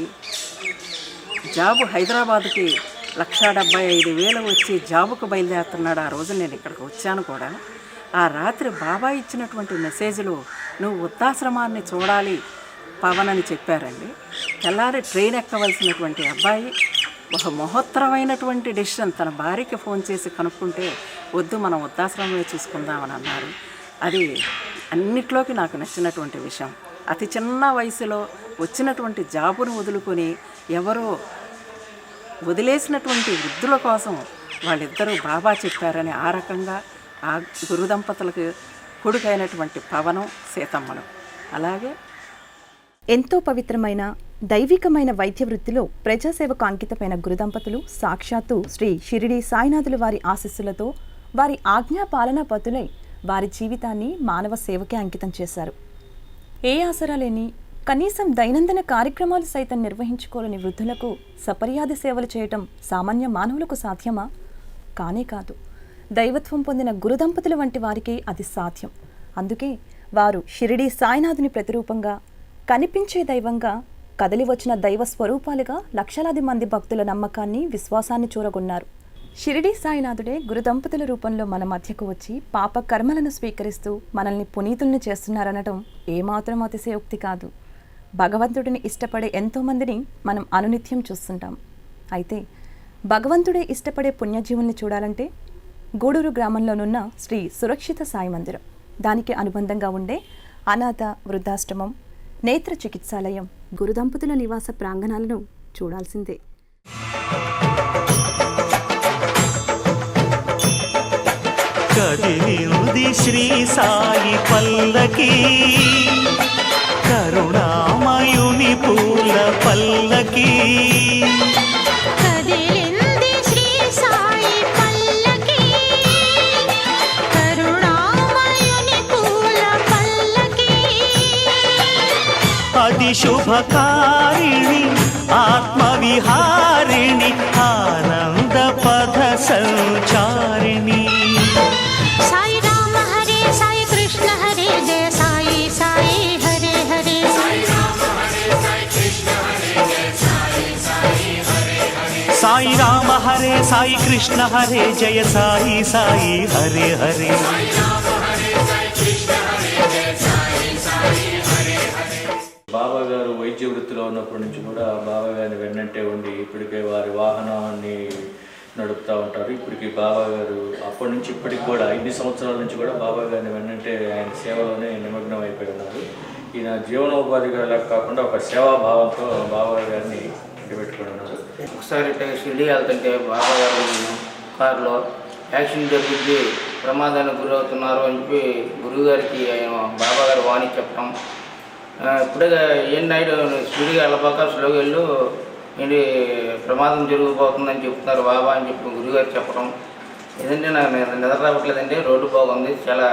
జాబు హైదరాబాద్కి 1,75,000 వచ్చి జాబుకు బయలుదేరుతున్నాడు. ఆ రోజు నేను ఇక్కడికి వచ్చాను కూడా. ఆ రాత్రి బాబా ఇచ్చినటువంటి మెసేజ్లో నువ్వు వృద్ధాశ్రమాన్ని చూడాలి పవన్ అని చెప్పారండి. తెల్లారి ట్రైన్ ఎక్కవలసినటువంటి అబ్బాయి ఒక మహోత్తరమైనటువంటి డెసిషన్, తన భార్యకి ఫోన్ చేసి కనుక్కుంటే వద్దు మనం వృద్ధాశ్రమంలో చూసుకుందామని అన్నారు. అది అన్నిట్లోకి నాకు నచ్చినటువంటి విషయం. అతి చిన్న వయసులో వచ్చినటువంటి జాబును వదులుకొని ఎవరో వదిలేసినటువంటి వృద్ధుల కోసం వాళ్ళిద్దరూ బాబా చెప్పారని ఆ రకంగా ఆ గురు దంపతులకు కొడుకైనటువంటి పవనం, సీతమ్మను. అలాగే ఎంతో పవిత్రమైన దైవికమైన వైద్య వృత్తిలో ప్రజాసేవకు అంకితమైన గురుదంపతులు సాక్షాత్తు శ్రీ షిరిడి సాయినాథుల వారి ఆశీస్సులతో వారి ఆజ్ఞాపాలనా పతులై వారి జీవితాన్ని మానవ సేవకే అంకితం చేశారు. ఏ ఆసరా లేని కనీసం దైనందిన కార్యక్రమాలు సైతం నిర్వహించుకోలేని వృద్ధులకు సపర్యాద సేవలు చేయటం సామాన్య మానవులకు సాధ్యమా? కానే కాదు. దైవత్వం పొందిన గురుదంపతుల వంటి వారికి అది సాధ్యం. అందుకే వారు షిరిడీ సాయినాథుని ప్రతిరూపంగా, కనిపించే దైవంగా, కదలి వచ్చిన దైవ స్వరూపాలుగా లక్షలాది మంది భక్తుల నమ్మకాన్ని, విశ్వాసాన్ని చూరగొన్నారు. షిరిడీ సాయినాథుడే గురుదంపతుల రూపంలో మన మధ్యకు వచ్చి పాప కర్మలను స్వీకరిస్తూ మనల్ని పునీతుల్ని చేస్తున్నారనటం ఏమాత్రం అతిశయోక్తి కాదు. భగవంతుడిని ఇష్టపడే ఎంతోమందిని మనం అనునిత్యం చూస్తుంటాం. అయితే భగవంతుడే ఇష్టపడే పుణ్యజీవుల్ని చూడాలంటే గూడూరు గ్రామంలోనున్న శ్రీ సురక్షిత సాయి మందిరం, దానికి అనుబంధంగా ఉండే అనాథ వృద్ధాశ్రమం, నేత్ర చికిత్సాలయం, గురుదంపతుల నివాస ప్రాంగణాలను చూడాల్సిందే. కదిలింది శ్రీ సాయి పల్లకి, కరుణామయుని పూల పల్లకి. కదిలింది శ్రీ సాయి పల్లకి, కరుణామయుని పూల పల్లకి. అది శుభకారిణి, ఆత్మవిహారిణి, ఆనంద పథ సంచారిణి. సాయి రామ హరే సాయి కృష్ణ హరే జయ సాయి సాయి హరే హరే. సాయి రామ హరే సాయి కృష్ణ హరే జయ సాయి సాయి హరే హరే. సాయి రామ హరే సాయి కృష్ణ హరే జయ సాయి సాయి హరే హరే. బాబా గారు వైద్య వృత్తిలో ఉన్నప్పటి నుంచి కూడా బాబా గారిని వెన్నంటే ఉండి ఇప్పటికే వారి వాహనాన్ని నడుపుతూ ఉంటారు. ఇప్పటికి బాబా గారు అప్పటి నుంచి ఇప్పటికి కూడా 5 సంవత్సరాల నుంచి కూడా బాబా గారిని వెన్నంటే ఆయన సేవలోనే నిమగ్నం అయిపోయి ఉన్నారు. ఈయన జీవనోపాధిగా కాకుండా ఒక సేవాభావంతో బాబా గారిని పెట్టుకుని ఉన్నారు. ఒకసారి షిరిడీ వెళ్తుంటే బాబా గారు కారులో యాక్సిడెంట్ జరిగింది, ప్రమాదానికి గురవుతున్నారు అని చెప్పి గురువుగారికి ఆయన బాబా గారు వాణి చెప్పడం, ఇప్పుడే ఏం నైట్ స్పీడ్గా వెళ్ళబాక స్లోగా వెళ్ళు, ఏంటి ప్రమాదం జరిగిపోతుందని చెప్తున్నారు బాబా అని చెప్పి గురువుగారు చెప్పడం. ఏదంటే నాకు నిద్ర రావట్లేదండి, రోడ్డు బాగుంది, చాలా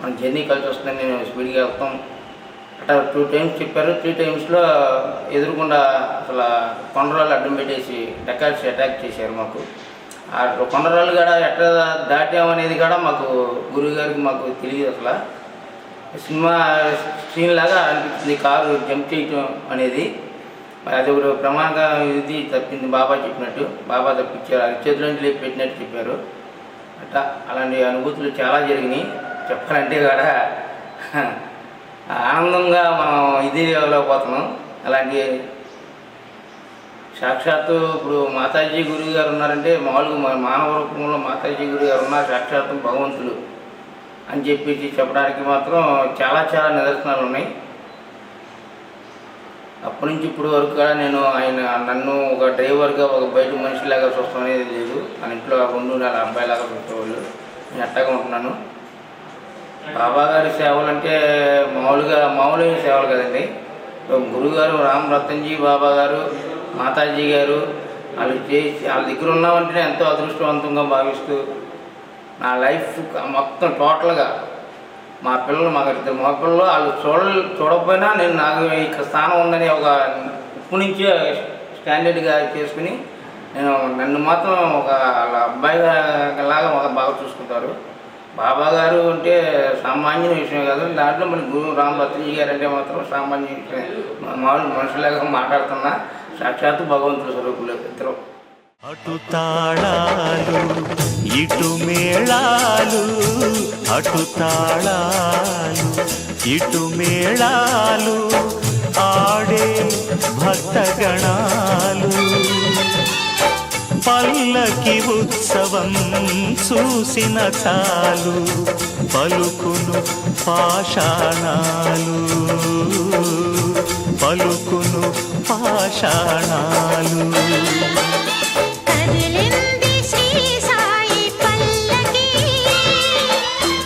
మన జర్నీ కలిసి వస్తుందని నేను స్పీడ్గా వెళ్తాం అట్లా 2 టైమ్స్ చెప్పారు. 3 టైమ్స్లో ఎదురుకుండా అసలు కొండరాళ్ళు అడ్డం పెట్టేసి డకాట్స్ అటాక్ చేశారు. మాకు ఆ కొండరాళ్ళు కూడా ఎట్లా దాటామనేది కూడా మాకు గురువుగారికి మాకు తెలియదు. అసలు సినిమా సీన్ లాగా అనిపించింది కారు జంప్ చేయటం అనేది. మరి అది ఒక ప్రమాదంగా ఇది తప్పింది బాబా చెప్పినట్టు, బాబా తప్పించారు, అది చేతిలోంచి లేపి పెట్టినట్టు చెప్పారు. అట్లా అలాంటి అనుభూతులు చాలా జరిగినాయి. చెప్పాలంటే కూడా ఆనందంగా మనం ఇది వెళ్ళకపోతున్నాం. అలాంటి సాక్షాత్తు ఇప్పుడు మాతాజీ గురువు గారు ఉన్నారంటే మామూలుగా మానవ రూపంలో మాతాజీ గురువు గారు ఉన్నారు, సాక్షాత్తు భగవంతులు అని చెప్పేసి చెప్పడానికి మాత్రం చాలా చాలా నిదర్శనాలు ఉన్నాయి. అప్పటి నుంచి ఇప్పుడు వరకు కూడా నేను నన్ను ఒక డ్రైవర్గా ఒక బయట మనిషిలాగా చూస్తాం అనేది లేదు. మన ఇంట్లో 2 నెలల అబ్బాయిలాగా చూసేవాళ్ళు, నేను అట్టగా ఉంటున్నాను. బాబా గారి సేవలు అంటే మామూలైన సేవలు కదండి. గురువుగారు రామ్ రతన్జీ బాబా గారు, మాతాజీ గారు వాళ్ళు చేసి వాళ్ళ దగ్గర ఉన్నామంటేనే ఎంతో అదృష్టవంతంగా భావిస్తూ నా లైఫ్ మొత్తం టోటల్గా మా పిల్లలు, మాకు 2 మగ పిల్లలు, వాళ్ళు చూడకపోయినా నేను నాకు ఇక్కడ స్థానం ఉందని ఒక ఇప్పటి నుంచే స్టాండర్డ్గా చేసుకుని నన్ను మాత్రం ఒక వాళ్ళ అబ్బాయి లాగా బాగా చూసుకుంటారు. బాబా గారు అంటే సామాన్య విషయం కాదు. దాంట్లో మన గురువు రామ్ రతన్జీ గారు అంటే మాత్రం సామాన్య విషయం, మామూలు మనుషులాగా మాట్లాడుతున్నా సాక్షాత్తు భగవంతుడు స్వరూపులు ఇద్దరు. అటు తాళాలు ఇటు మేళాలు, అటు తాళాలు ఇటు మేళాలు, ఆడే భక్తగణాలు. పల్లకి ఉత్సవం చూసిన చాలు, పలుకును పాషాణాలు, పలుకును పాషాణాలు. కదిలింది శ్రీ సాయి పల్లకి,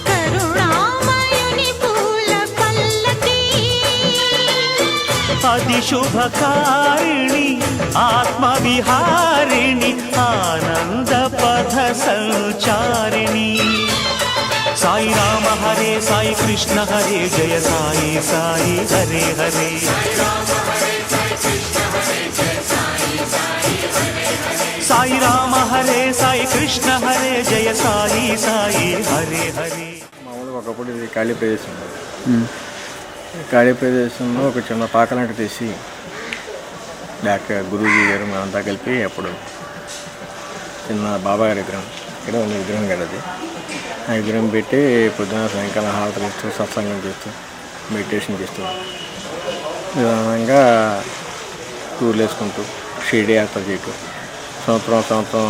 కరుణామయుని పూల పల్లకి. అది శుభకారిణి, ఆత్మవిహారిణి, ఆనంద పథ సంచారిణి. సాయి రామ హరే సాయి కృష్ణ హరే జయ సాయి సాయి హరే హరే సాయి రామ హరే సాయి కృష్ణ హరే జయ సాయి సాయి హరే హరే. మామూలుగా ఒకప్పుడు ఇది ఖాళీ ప్రదేశం. ఈ ఖాళీ ప్రదేశంలో ఒక చిన్న పాకలాంటి తీసి బ్యాక్ గురువుజీ గారు మేమంతా కలిపి అప్పుడు చిన్న బాబా గారి విగ్రహం ఇక్కడ ఉన్న విగ్రహం కదా అది. ఆ విగ్రహం పెట్టి పొద్దున సాయంకాలం హారతలు ఇస్తూ సత్సంగం చేస్తూ మెడిటేషన్ చేస్తూ నిదానంగా టూర్లు వేసుకుంటూ షిరిడి యాత్ర చేయటం సంవత్సరం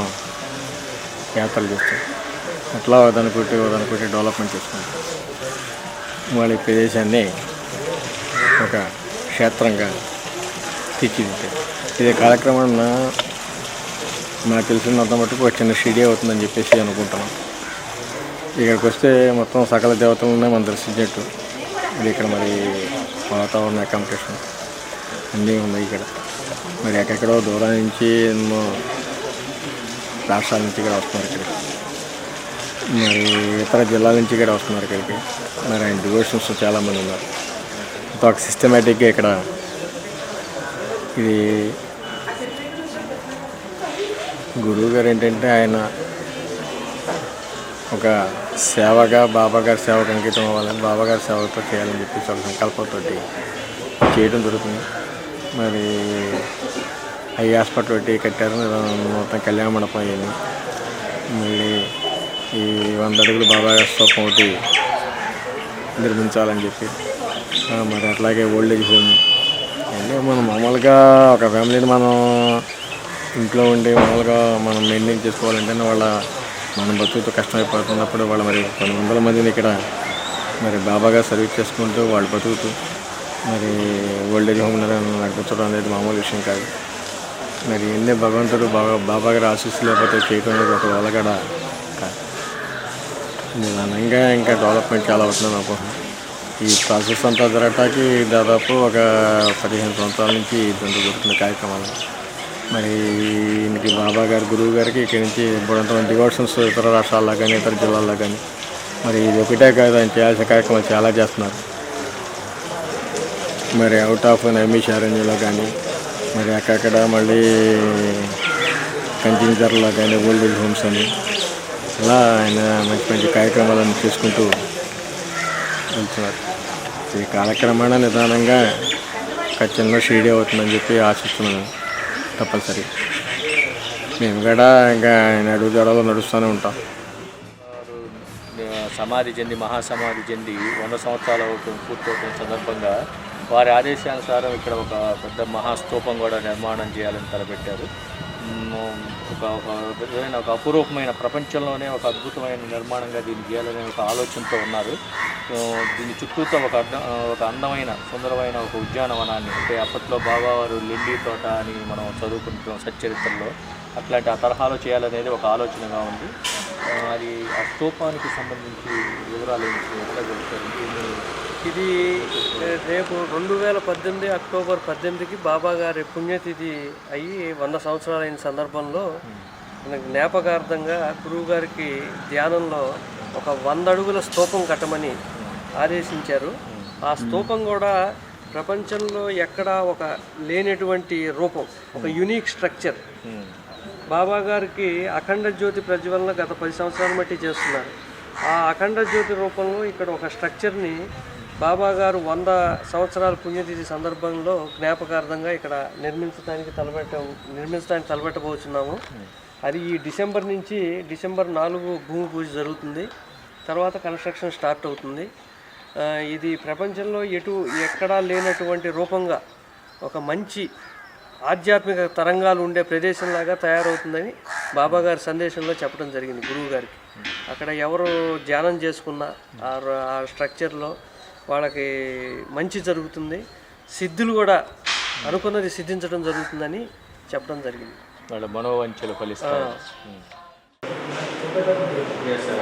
యాత్రలు చేస్తాం. అట్లా దానికి డెవలప్మెంట్ చేసుకుంటాం. వాళ్ళ ప్రదేశాన్ని ఒక క్షేత్రంగా తీర్చిదిద్దాం. ఇదే కార్యక్రమం నాకు తెలిసినంత మటుకు ఒక చిన్న షిరిడి అవుతుందని చెప్పేసి అనుకుంటున్నాం. ఇక్కడికి వస్తే మొత్తం సకల దేవతలనే మనం దర్శించినట్టు. మరి ఇక్కడ మరి వాతావరణ అకామిడేషన్ అన్నీ ఉన్నాయి ఇక్కడ. మరి ఎక్కడెక్కడో దూరం నుంచి ఎన్నో రాష్ట్రాల నుంచి ఇక్కడ వస్తున్నారు ఇక్కడికి. మరి ఇతర జిల్లాల నుంచి ఇక్కడ వస్తున్నారు ఇక్కడికి. మరి ఆయన డివోషన్స్ చాలామంది ఉన్నారు. ఒక సిస్టమేటిక్గా ఇక్కడ ఇది గురువు గారు ఏంటంటే ఆయన ఒక సేవగా బాబాగారి సేవకు అంకితం అవ్వాలని బాబాగారి సేవతో చేయాలని చెప్పేసి ఒక సంకల్పంతో చేయడం జరుగుతుంది. మరి ఐ హాస్పిటల్ ఒకటి కట్టారు, మొత్తం కళ్యాణ మండపం అయ్యింది. మళ్ళీ ఈ 100 అడుగులు బాబాగారి స్తూపం ఒకటి నిర్మించాలని చెప్పి మరి అట్లాగే ఓల్డ్ ఏజ్ హోమ్ అంటే మనం మామూలుగా ఒక ఫ్యామిలీని మనం ఇంట్లో ఉండి మామూలుగా మనం మెయింటైన్ చేసుకోవాలంటే మనం బతుకుతూ కష్టమైపోతున్నప్పుడు వాళ్ళు మరి కొన్ని వందల మందిని ఇక్కడ మరి బాబాగా సర్వీస్ చేసుకుంటూ వాళ్ళు బతుకుతూ మరి ఓల్డ్ ఏజ్ హోమ్ నడిపించడం అనేది మామూలు విషయం కాదు. మరి ఎన్ని భగవంతుడు బాబా గారి ఆశీస్సు లేకపోతే చేయడం అనేది ఒక వాళ్ళగడ కాదు. నిదానంగా ఇంకా డెవలప్మెంట్ చాలా అవుతుందని అనుకుంటున్నాను. ఈ ప్రాసెస్ అంతా జరగటానికి దాదాపు ఒక 15 సంవత్సరాల నుంచి ఇదంతా జరుగుతున్న కార్యక్రమాలు. మరి ఈయనకి బాబా గారు గురువు గారికి ఇక్కడి నుంచి ఇప్పుడంతమంది డివోషన్స్ ఇతర రాష్ట్రాల్లో కానీ ఇతర జిల్లాల్లో కానీ మరి ఇది ఒకటే కాదు, ఆయన చేయాల్సిన కార్యక్రమాలు చాలా చేస్తున్నారు. మరి అవుట్ ఆఫ్ నైమిషారణ్యంలో కానీ మరి అక్కడక్కడ మళ్ళీ కంచినజర్లో కానీ ఓల్డ్ ఏజ్ హోమ్స్ అని అలా ఆయన మంచి మంచి కార్యక్రమాలను చేసుకుంటూ వెళ్తున్నారు. ఈ కాలక్రమేణా నిదానంగా ఒక చిన్న షిరిడి అవుతుందని చెప్పి ఆశిస్తున్నాను. తప్పనిసరి మేము కూడా ఇంకా ఆయన అడుగుజాడలో నడుస్తూనే ఉంటాం. సమాధి చెంది మహాసమాధి చెంది 100 సంవత్సరాల పూర్తవుతున్న సందర్భంగా వారి ఆదేశానుసారం ఇక్కడ ఒక పెద్ద మహాస్తూపం కూడా నిర్మాణం చేయాలని తలపెట్టారు. ఒక అపురూపమైన ప్రపంచంలోనే ఒక అద్భుతమైన నిర్మాణంగా దీన్ని చేయాలనే ఒక ఆలోచనతో ఉన్నారు. దీని చుట్టూతో ఒక అందమైన సుందరమైన ఒక ఉద్యానవనాన్ని, అంటే అప్పట్లో బాబావారు లెండి తోట అని మనం చదువుకుంటున్నాం సచ్చరిత్రలో, అట్లాంటి ఆ తరహాలో చేయాలనేది ఒక ఆలోచనగా ఉంది. అది ఆ స్తూపానికి సంబంధించి వివరాలు ఎట్లా చెప్తారు? ఇది రేపు 2018 అక్టోబర్ 18కి బాబా గారి పుణ్యతిథి అయ్యి 100 సంవత్సరాలైన సందర్భంలో జ్ఞాపకార్థంగా గురువు గారికి ధ్యానంలో ఒక 100 అడుగుల స్తూపం కట్టమని ఆదేశించారు. ఆ స్తూపం కూడా ప్రపంచంలో ఎక్కడా ఒక లేనటువంటి రూపం, ఒక యూనిక్ స్ట్రక్చర్. బాబా గారికి అఖండ జ్యోతి ప్రజ్వలన గత 10 సంవత్సరాల మట్టి చేస్తున్నారు. ఆ అఖండ జ్యోతి రూపంలో ఇక్కడ ఒక స్ట్రక్చర్ని బాబా గారు 100 సంవత్సరాల పుణ్యతిథి సందర్భంలో జ్ఞాపకార్థంగా ఇక్కడ నిర్మించడానికి తలపెట్టబోతున్నాము. అది ఈ డిసెంబర్ నుంచి డిసెంబర్ 4 భూమి పూజ జరుగుతుంది. తర్వాత కన్స్ట్రక్షన్ స్టార్ట్ అవుతుంది. ఇది ప్రపంచంలో ఎక్కడా లేనటువంటి రూపంగా ఒక మంచి ఆధ్యాత్మిక తరంగాలు ఉండే ప్రదేశంలాగా తయారవుతుందని బాబా గారి సందేశంలో చెప్పడం జరిగింది గురువు గారికి. అక్కడ ఎవరు ధ్యానం చేసుకున్న ఆ స్ట్రక్చర్లో వాళ్ళకి మంచి జరుగుతుంది, సిద్ధులు కూడా అనుకున్నది సిద్ధించడం జరుగుతుందని చెప్పడం జరిగింది. వాళ్ళ మనోవంచలు ఫలిస్తాయి.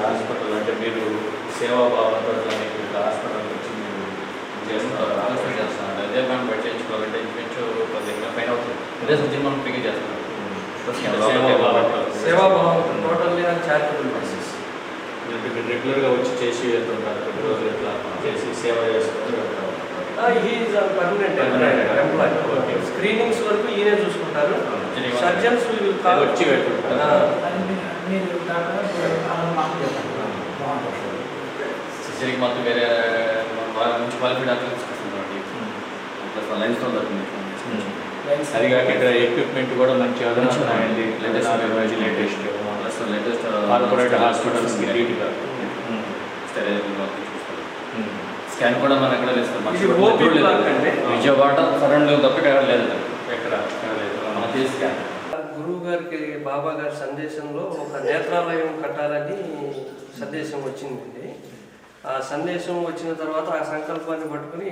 హాస్పిటల్ అంటే మీరు సేవాభావంతో హాస్పిటల్ వచ్చి చేస్తున్నారు. అదే మనం పట్టించుకోవాలంటే ఇంకొంచెం 10 పైన అవుతుంది. అదే సబ్జెక్ట్ మనం పిక్ చేస్తున్నాం. సేవాభావం టోటల్లీ చారిటబుల్ బేసిస్. రెగ్యులర్గా వచ్చి చేసి వెళ్తుంటారు, కొన్ని రోజులు ఇట్లా చేసి సేవ చేసుకుంటూ వెళ్తారు. Is permanent employee. స్క్రీనింగ్స్ వరకు ఈయనే చూసుకుంటారు. సర్జన్స్ వచ్చి వెళ్తుంటారు. సర్జరీకి మాత్రం వేరే వాళ్ళ నుంచి క్వాలిఫైడ్ డాక్టర్ తీసుకొస్తున్నారండి. ప్లస్ లైన్స్ అవుతుంది. అది కాక ఇక్కడ ఎక్విప్మెంట్ కూడా మంచి ఉన్నాయండి. లేటెస్ట్ కార్పొరేట్ హాస్పిటల్స్కి ధీటుగా స్కాన్ కూడా మనం ఎక్కడ లేదు. విజయవాడ సరౌండింగ్ తప్ప ఎక్కడ లేదు. ఎక్కడ లేదు అదే స్కాన్. గురువు గారికి బాబా గారి సందేశంలో ఒక నేత్రాలయం కట్టాలని సందేశం వచ్చిందండి. ఆ సందేశం వచ్చిన తర్వాత ఆ సంకల్పాన్ని పట్టుకుని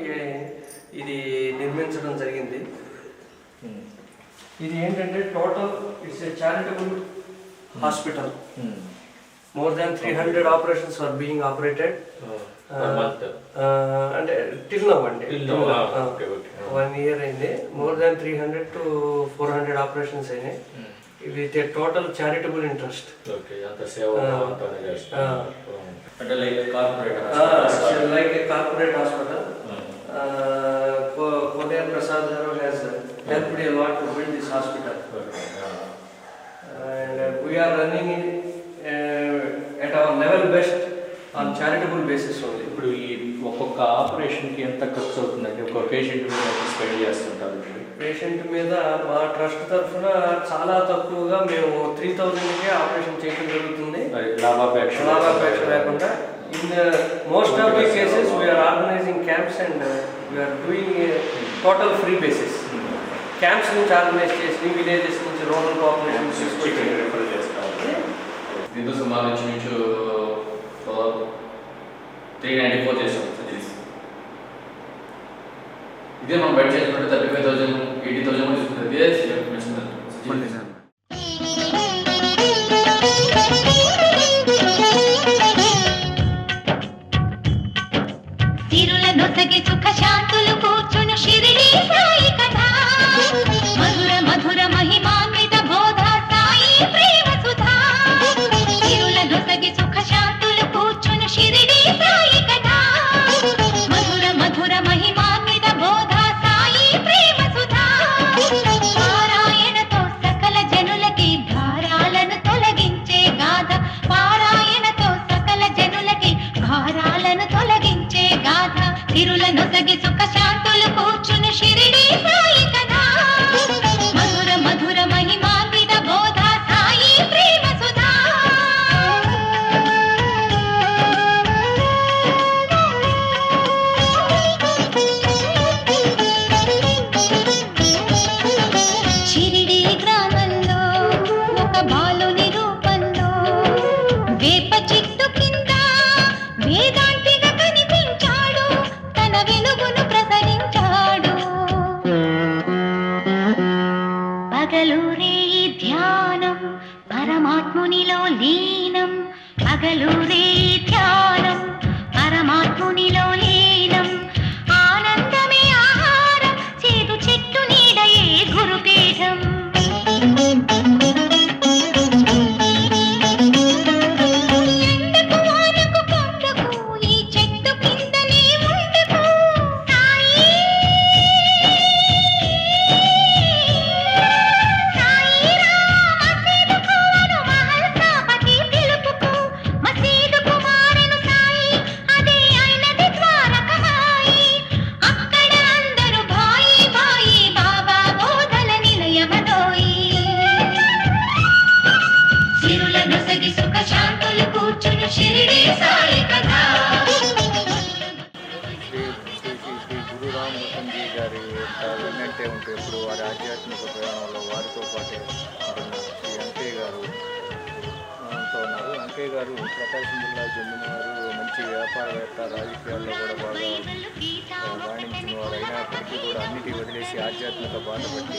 ఇది నిర్మించడం జరిగింది. ఇది ఏంటంటే total it's a charitable hospital. More than 300 operations are being operated. And till now, 1 year అయింది. More than 300 to 400 operations అయినాయి. With a total charitable interest. Like a corporate hospital. Kodayan Prasad Garu has helped a lot to build this hospital. And we are running it at our level best on charitable basis only. ఇప్పుడు ఈ ఒక్కొక్క ఆపరేషన్కి ఎంత ఖర్చు అవుతుందండి? ఒక patient మీద spend చేస్తుంటారు. పేషెంట్ మీద మా ట్రస్ట్ తరఫున చాలా తక్కువగా మేము 3000కే ఆపరేషన్ చేయడం జరుగుతుంది. లాభాపేక్ష లేకుండా. In most of the cases we are organizing camps and we are doing total free basis. Camps నుంచి ఆర్గనైజ్ చేసి విలేజెస్ నుంచి రూరల్ పాపులేషన్ తీసుకొచ్చి రిఫర్ చేస్తాం. దీంతో సుమారు నుంచి 394 చేస్తాం సర్జరీస్. ఇదే మనం బయట చేసుకుంటే 35,000 80,000 కూడా తీసుకుంటుంది. ఇదే మెన్షన్. తిరులనొసగి సుఖ శాంతులు కూర్చును షిరిడి సాయి కథ. మధుర మధుర మహిమాన్విత బోధ సాయి ప్రేమ సుధా. తిరులనొసగి సుఖ శాంతులు కూర్చును షిరిడి సాయి కథ. మధుర మధుర మహిమాన్విత బోధ సాయి ప్రేమ సుధా. పారాయణతో సకల జనులకి భారాలను తొలగించే గాథ. పారాయణతో సకల జనులకి భారాలను తొలగించే గాథ. తిరులనొసగి సుఖ శాంతులు కూర్చును షిరిడి సాయి కథ. మధుర మధుర మహిమాన్విత బోధ సాయి ప్రేమ సుధా. షిరిడి గ్రామంలో ఒక బాలుని రూపంలో వేప చెట్టు కింద వేదాంతిగా కనిపించాడు. తన వెలుగును ప్రసరించాడు. పగలూరే ధ్యానం పరమాత్మునిలో లీనం. పగలూరే ధ్యానం పరమాత్మునిలో లీనం. ఆనందమే ఆహారం చేదు చెట్టు నీడయే గురుపీఠం. ఎండకు వానకు కొండకు ఈ చెట్టు కిందనే ఉండకు. సాయి మసీదుకు అను మహల్సాపతి పిలుపుకు. మసీదుకు మారెను సాయి అదే అయినది ద్వారకమాయి. అక్కడ అందరూ భాయి భాయి బాబా బోధల నిలయమదోయి. సిరులనొసగి సుఖ శాంతులు కూర్చును షిరిడి సాయి కథ. శ్రీ గురు రామరతన్జీ గారి వెన్నంటే ఉంటే ఎప్పుడు వారి ఆధ్యాత్మిక ప్రయాణంలో వారితో పాటే ఉంటున్నారు. శ్రీ అంకయ్య గారు తో ఉన్నారు. అంకయ్య గారు ప్రకాశం జిల్లా చెందినవారు. మంచి వ్యాపారవేత్త, రాజకీయాల్లో కూడా బాగా రాణించిన వారు అయినప్పటికీ కూడా అన్నిటి వదిలేసి ఆధ్యాత్మిక బాట పట్టి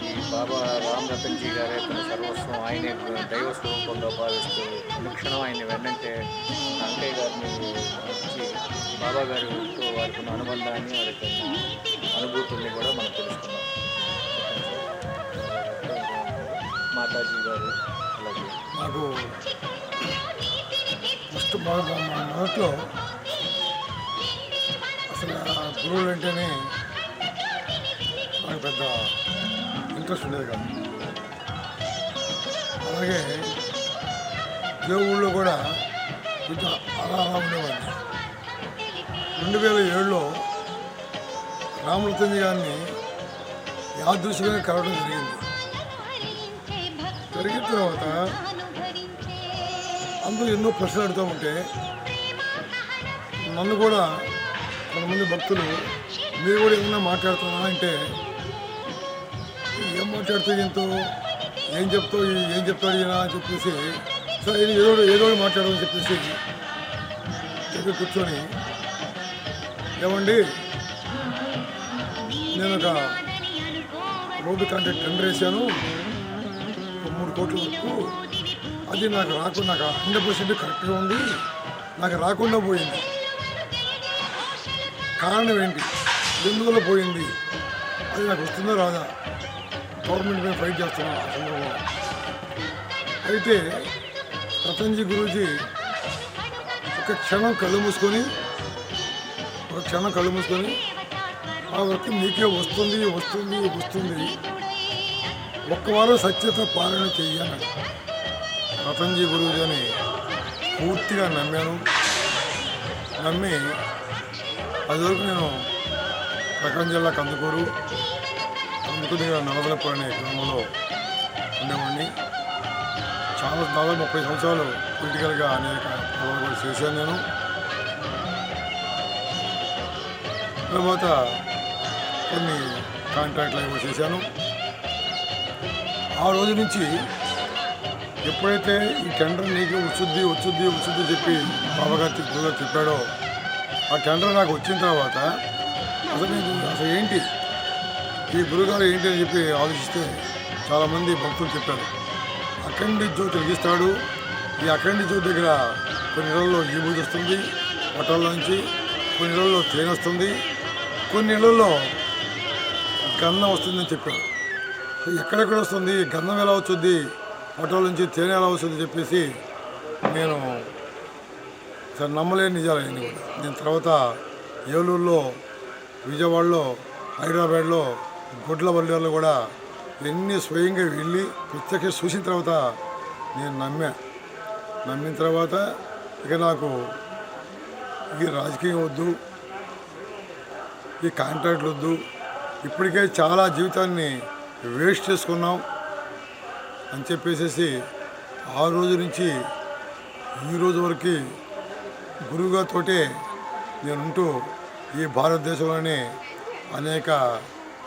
ఈ బాబా రామరతన్జీ గారే తన సర్వస్వం, ఆయనే దైవ స్వరూపంగా భావిస్తూ అనుక్షణం ఆయన వెన్నంటే అంకయ్య గారిని వచ్చి బాబా గారితో వారికి ఉన్న అనుబంధాన్ని, వారికి అనుభూతుల్ని కూడా మనం తెలుసుకున్నాం. మాతాజీ గారు అలాగే నాకు మొదట్లో అసలు ఆ గురువులు అంటేనే నాకు పెద్ద ఇంట్రెస్ట్ ఉండేది కాదు. అలాగే దేవుళ్ళు కూడా కొంచెం అలా ఉండేవాడిని. 2007లో రామలతంజి గారిని యాదృశ్యంగా కలవడం జరిగింది. జరిగిన తర్వాత అందరూ ఎన్నో ప్రశ్నలు అడుగుతూ ఉంటే నన్ను కూడా కొంతమంది భక్తులు మీరు కూడా ఏమన్నా మాట్లాడుతున్నా అంటే ఏం మాట్లాడుతూ ఎంతో ఏం చెప్తాడు ఈయన అని చెప్పేసి సరే ఏదో మాట్లాడమని చెప్పేసి చెప్పి కూర్చొని ఏమండి నేను ఒక రోడ్డు కాంట్రాక్ట్ టెండర్ వేసాను 3 కోట్ల వరకు. అది నాకు 100% కరెక్ట్గా ఉంది, నాకు రాకుండా పోయింది. కారణం ఏంటి, ఎందువల్ల పోయింది, అది నాకు వస్తుందో రాదా, గవర్నమెంట్ మీద ఫైట్ చేస్తున్నాను ఆ సందర్భంలో. అయితే పతంజలి గురూజీ ఒక క్షణం కళ్ళు మూసుకొని ఆ వర్క్ నీకే వస్తుంది ఒక్క వారం సత్యత పాలన చెయ్యాను. పతంజలి గురూజీని పూర్తిగా నమ్మి అదివరకు నేను ప్రకాశం జిల్లా కందుకూరు దగ్గర నవదలపూర్ అనే గ్రామంలో ఉండేవాడిని. దాదాపు 30 సంవత్సరాలు పొలిటికల్గా అనేక పదవులు కూడా చేశాను నేను. తర్వాత కొన్ని కాంట్రాక్ట్లు కూడా చేశాను. ఆ రోజు నుంచి ఎప్పుడైతే ఈ టెండర్ నీకు వచ్చుద్ది చెప్పి బాబాగారు చెప్పాడో ఆ టెండర్ నాకు వచ్చిన తర్వాత అసలు ఏంటి ఈ గురుగారు ఏంటి అని చెప్పి ఆలోచిస్తే చాలామంది భక్తులు చెప్పారు, అఖండ జ్యోతి వెలిగిస్తాడు. ఈ అఖండ జ్యోతి దగ్గర కొన్ని ఇళ్లలో ఈబూజి వస్తుంది పటాల నుంచి, కొన్ని ఇళ్లలో తేనె వస్తుంది, కొన్ని ఇళ్లలో గంధం వస్తుందని చెప్పారు. ఎక్కడెక్కడ వస్తుంది, గంధం ఎలా వచ్చుద్ది, పటాల నుంచి తేనె ఎలా వస్తుంది చెప్పేసి నేను సరే నమ్మలేని నిజాలన్నీ కూడా. నేను తర్వాత ఏలూరులో, విజయవాడలో, హైదరాబాద్లో, గొడ్లవల్లిలో కూడా ఎన్ని స్వయంగా వెళ్ళి ప్రత్యక్ష చూసిన తర్వాత నేను నమ్మిన తర్వాత ఇక నాకు ఈ రాజకీయం వద్దు, ఈ కాంట్రాక్ట్లు వద్దు, ఇప్పటికే చాలా జీవితాన్ని వేస్ట్ చేసుకున్నాం అని చెప్పేసి ఆ రోజు నుంచి ఈ రోజు వరకు గురువుగారితోటే నేనుంటూ ఈ భారతదేశంలోనే అనేక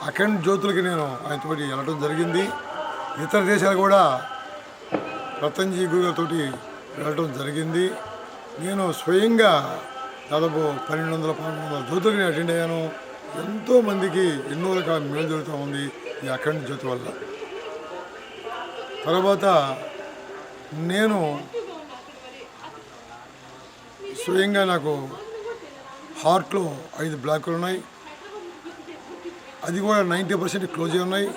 అఖండ జ్యోతులకి నేను ఆయనతోటి వెళ్ళడం జరిగింది. ఇతర దేశాలు కూడా పతంజలి గురుగారితో వెళ్ళడం జరిగింది. నేను స్వయంగా దాదాపు 1200 జ్యోతులకి నేను అటెండ్ అయ్యాను. ఎంతోమందికి ఎన్నో రకాల మేలు జరుగుతూ ఉంది ఈ అఖండ జ్యోతి వల్ల. తర్వాత నేను స్వయంగా నాకు హార్ట్లో 5 బ్లాకులు ఉన్నాయి, అది కూడా 90% క్లోజ్ అయి ఉన్నాయి.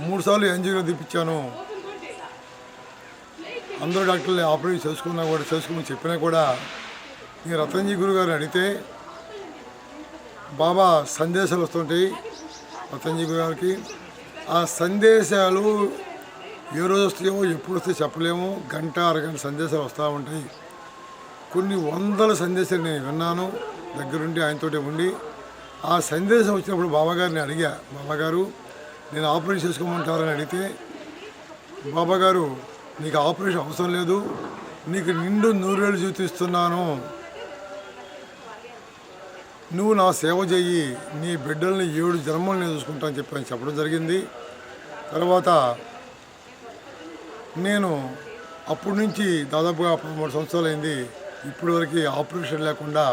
3 సార్లు యాంజియోగ్రామ్ తీపించాను. అందరూ డాక్టర్లు ఆపరేషన్ చేసుకోమని చెప్పినా కూడా నేను రతన్జీ గురుగారిని అడిగితే బాబా సందేశాలు వస్తుంటాయి రతన్జీ గురుగారికి. ఆ సందేశాలు ఏ రోజు వస్తాయో ఎప్పుడు వస్తాయో చెప్పలేము, గంట అరగంట సందేశాలు వస్తూ ఉంటాయి. కొన్ని వందల సందేశాలు నేను విన్నాను దగ్గరుండి ఆయనతోటి ఉండి. ఆ సందేశం వచ్చినప్పుడు బాబాగారిని అడిగా, బాబాగారు నేను ఆపరేషన్ చేసుకోమంటారని అడిగితే బాబాగారు నీకు ఆపరేషన్ అవసరం లేదు, నీకు నిండు 100 ఏళ్ళు జీవిస్తున్నాను, నువ్వు నా సేవ చెయ్యి, నీ బిడ్డల్ని 7 జన్మలు నేను చూసుకుంటా అని చెప్పడం జరిగింది. తర్వాత నేను అప్పటి నుంచి దాదాపుగా 13 సంవత్సరాలు అయింది. ఇప్పటి వరకు ఆపరేషన్ లేకుండా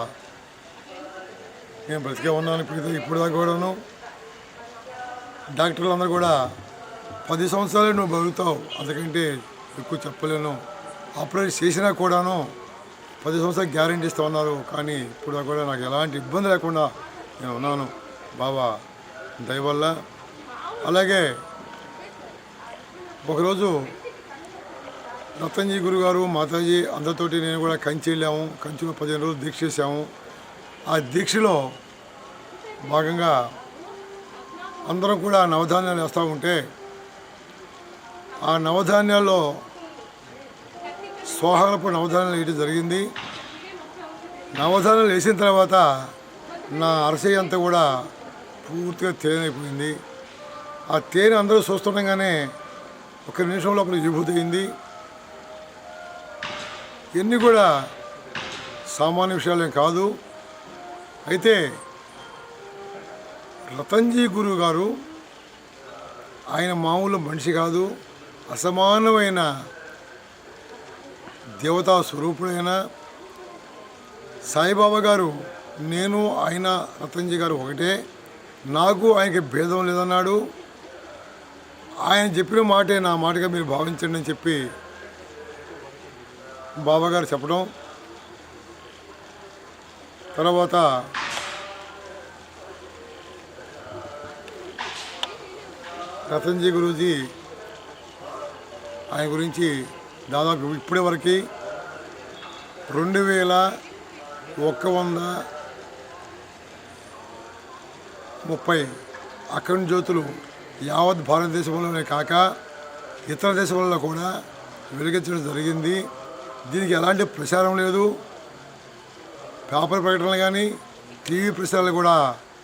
నేను బ్రతికే ఉన్నాను. ఇప్పుడు దాకా కూడాను డాక్టర్లు అందరూ కూడా 10 సంవత్సరాలే నువ్వు బతుకుతావు, అంతకంటే ఎక్కువ చెప్పలేను, ఆపరేషన్ చేసినా కూడాను 10 సంవత్సరాలు గ్యారెంటీ ఇస్తూ ఉన్నారు. కానీ ఇప్పుడు దాకా కూడా నాకు ఎలాంటి ఇబ్బంది లేకుండా నేను ఉన్నాను బాబా దయ వల్ల. అలాగే ఒకరోజు రతన్జీ గురుగారు మాతాజీ అందరితోటి నేను కూడా కంచి వెళ్ళాము. కంచిలో 15 రోజులు దీక్ష చేశాము. ఆ దీక్షలో భాగంగా అందరం కూడా నవధాన్యాలు వేస్తూ ఉంటే ఆ నవధాన్యాల్లో సోహాలపు నవధాన్యాలు వేయడం జరిగింది. నవధాన్యాలు వేసిన తర్వాత నా అరసయ్య అంతా కూడా పూర్తిగా తేనె అయిపోయింది. ఆ తేనె అందరూ చూస్తుండగానే 1 నిమిషంలో అప్పుడు విభూతి అయింది. ఇవన్నీ కూడా సామాన్య విషయాలేం కాదు. అయితే రతన్జీ గురువు గారు ఆయన మామూలు మనిషి కాదు, అసమానమైన దేవతా స్వరూపుడైన సాయిబాబా గారు. నేను ఆయన రతన్జీ గారు ఒకటే, నాకు ఆయనకి భేదం లేదన్నాడు. ఆయన చెప్పిన మాటే నా మాటగా మీరు భావించండి అని చెప్పి బాబా గారు చెప్పడం. తర్వాత రతన్జీ గురూజీ ఆయన గురించి దాదాపు ఇప్పటి వరకు 2130 అఖండ జ్యోతులు యావత్ భారతదేశంలోనే కాక ఇతర దేశాలలో కూడా వెలిగించడం జరిగింది. దీనికి ఎలాంటి ప్రచారం లేదు. పేపర్ ప్రకటనలు కానీ టీవీ ప్రచారాలు కూడా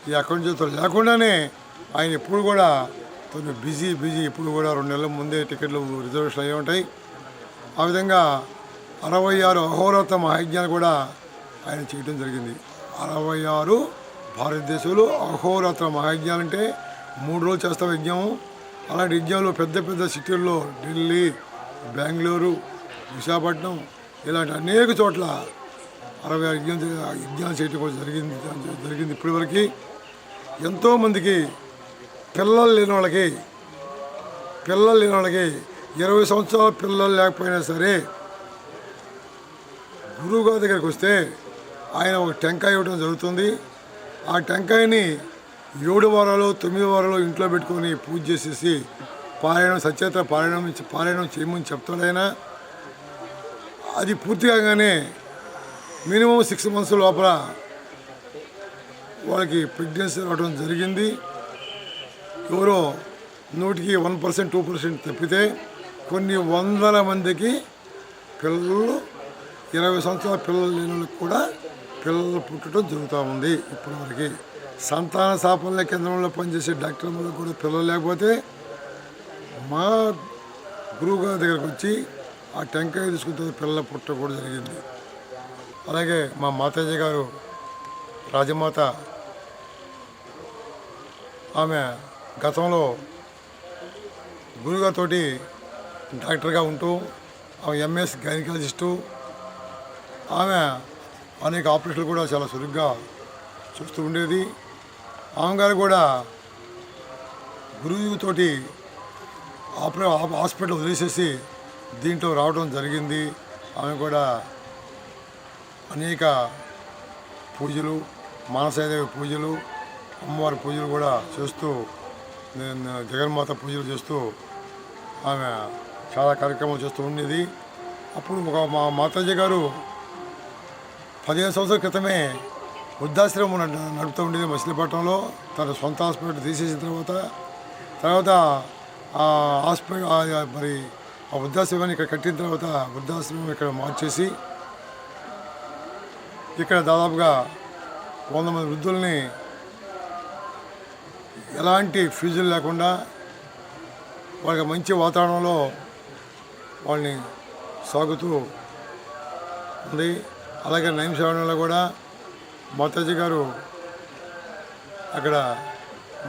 ఈ అఖండ జ్యోతులు లేకుండానే ఆయన ఎప్పుడు కూడా బిజీ ఎప్పుడు కూడా 2 నెలల ముందే టికెట్లు రిజర్వేషన్ అయ్యి ఉంటాయి. ఆ విధంగా 66 అహోరాత్ర మహాయజ్ఞాలు కూడా ఆయన చేయడం జరిగింది. 66 భారతదేశంలో అహోరాత్ర మహాయజ్ఞాలు అంటే 3 రోజులు చేస్తాం యజ్ఞం. అలాంటి యజ్ఞాలు పెద్ద పెద్ద సిటీల్లో ఢిల్లీ, బెంగళూరు, విశాఖపట్నం ఇలాంటి అనేక చోట్ల 66 యజ్ఞాలు చేయడం కూడా జరిగింది. ఇప్పటివరకు ఎంతోమందికి పిల్లలు లేని వాళ్ళకి 20 సంవత్సరాల పిల్లలు లేకపోయినా సరే గురువుగారి దగ్గరికి వస్తే ఆయన ఒక టెంకాయ ఇవ్వడం జరుగుతుంది. ఆ టెంకాయని 7 వారాలు 9 వారాలు ఇంట్లో పెట్టుకొని పూజ చేసేసి సత్యేత పారాయణం చేయమని చెప్తాడు ఆయన. అది పూర్తి కాగానే మినిమం 6 మంత్స్ లోపల వాళ్ళకి ప్రెగ్నెన్సీ రావడం జరిగింది. ఎవరో 100కి 1%, 2% తప్పితే కొన్ని వందల మందికి పిల్లలు 20 సంవత్సరాల పిల్లలు లేని వాళ్ళకి కూడా పిల్లలు పుట్టడం జరుగుతూ ఉంది. ఇప్పటివరకు సంతాన సాఫల్య కేంద్రంలో పనిచేసే డాక్టర్లకు కూడా పిల్లలు లేకపోతే మా గురువుగారి దగ్గరకు వచ్చి ఆ టెంకాయ తీసుకుంటే పిల్లలు పుట్టడం కూడా జరిగింది. అలాగే మా మాతాజీ గారు రాజమాత, ఆమె గతంలో గురుగారితో డాక్టర్గా ఉంటూ ఆమె ఎంఎస్ గైనకాలజిస్టు. ఆమె అనేక ఆపరేషన్లు కూడా చాలా సులువుగా చూస్తూ ఉండేది. ఆమె గారు కూడా గురువుతోటి హాస్పిటల్ వదిలేసేసి దీంట్లో రావడం జరిగింది. ఆమె కూడా అనేక పూజలు, మానసదేవి పూజలు, అమ్మవారి పూజలు కూడా చేస్తూ, జగన్మాత పూజలు చేస్తూ ఆమె చాలా కార్యక్రమాలు చేస్తూ ఉండేది. అప్పుడు మా మాతాజీ గారు 15 సంవత్సరాల క్రితమే వృద్ధాశ్రమం నడుపుతూ ఉండేది మచిలీపట్నంలో. తన సొంత హాస్పిటల్ తీసేసిన తర్వాత ఆ హాస్పిటల్ మరి ఆ వృద్ధాశ్రమాన్ని ఇక్కడ కట్టిన తర్వాత వృద్ధాశ్రమం ఇక్కడ మార్చేసి ఇక్కడ దాదాపుగా 100 మంది వృద్ధుల్ని ఎలాంటి ఫీజులు లేకుండా వాళ్ళకి మంచి వాతావరణంలో వాళ్ళని సాగుతూ ఉంది. అలాగే నయం సేవలో కూడా మాతాజీ గారు అక్కడ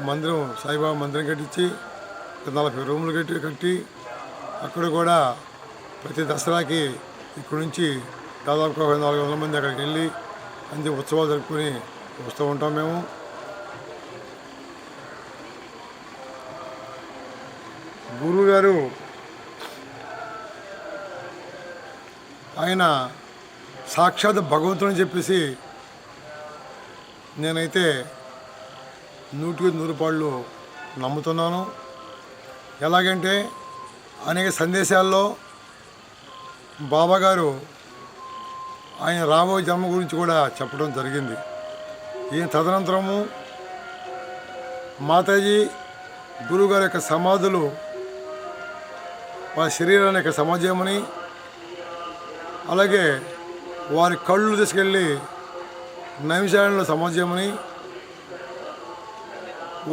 మందిరం, సాయిబాబా మందిరం కట్టించి 40 రూములు కట్టి అక్కడ కూడా ప్రతి దసరాకి ఇక్కడ నుంచి దాదాపుగా 400 మంది అక్కడికి వెళ్ళి అన్ని ఉత్సవాలు జరుపుకొని వస్తూ ఉంటాం మేము. గురువు గారు ఆయన సాక్షాత్ భగవంతుని చెప్పేసి నేనైతే 100% నమ్ముతున్నాను. ఎలాగంటే అనేక సందేశాల్లో బాబాగారు ఆయన రాబోయే జన్మ గురించి కూడా చెప్పడం జరిగింది. ఈయన తదనంతరము మాతాజీ గురువుగారి యొక్క సమాధులు వారి శరీరాన్ని యొక్క సమాజమని, అలాగే వారి కళ్ళు తీసుకెళ్ళి నైమిషారణ్యంలో సమాజమని,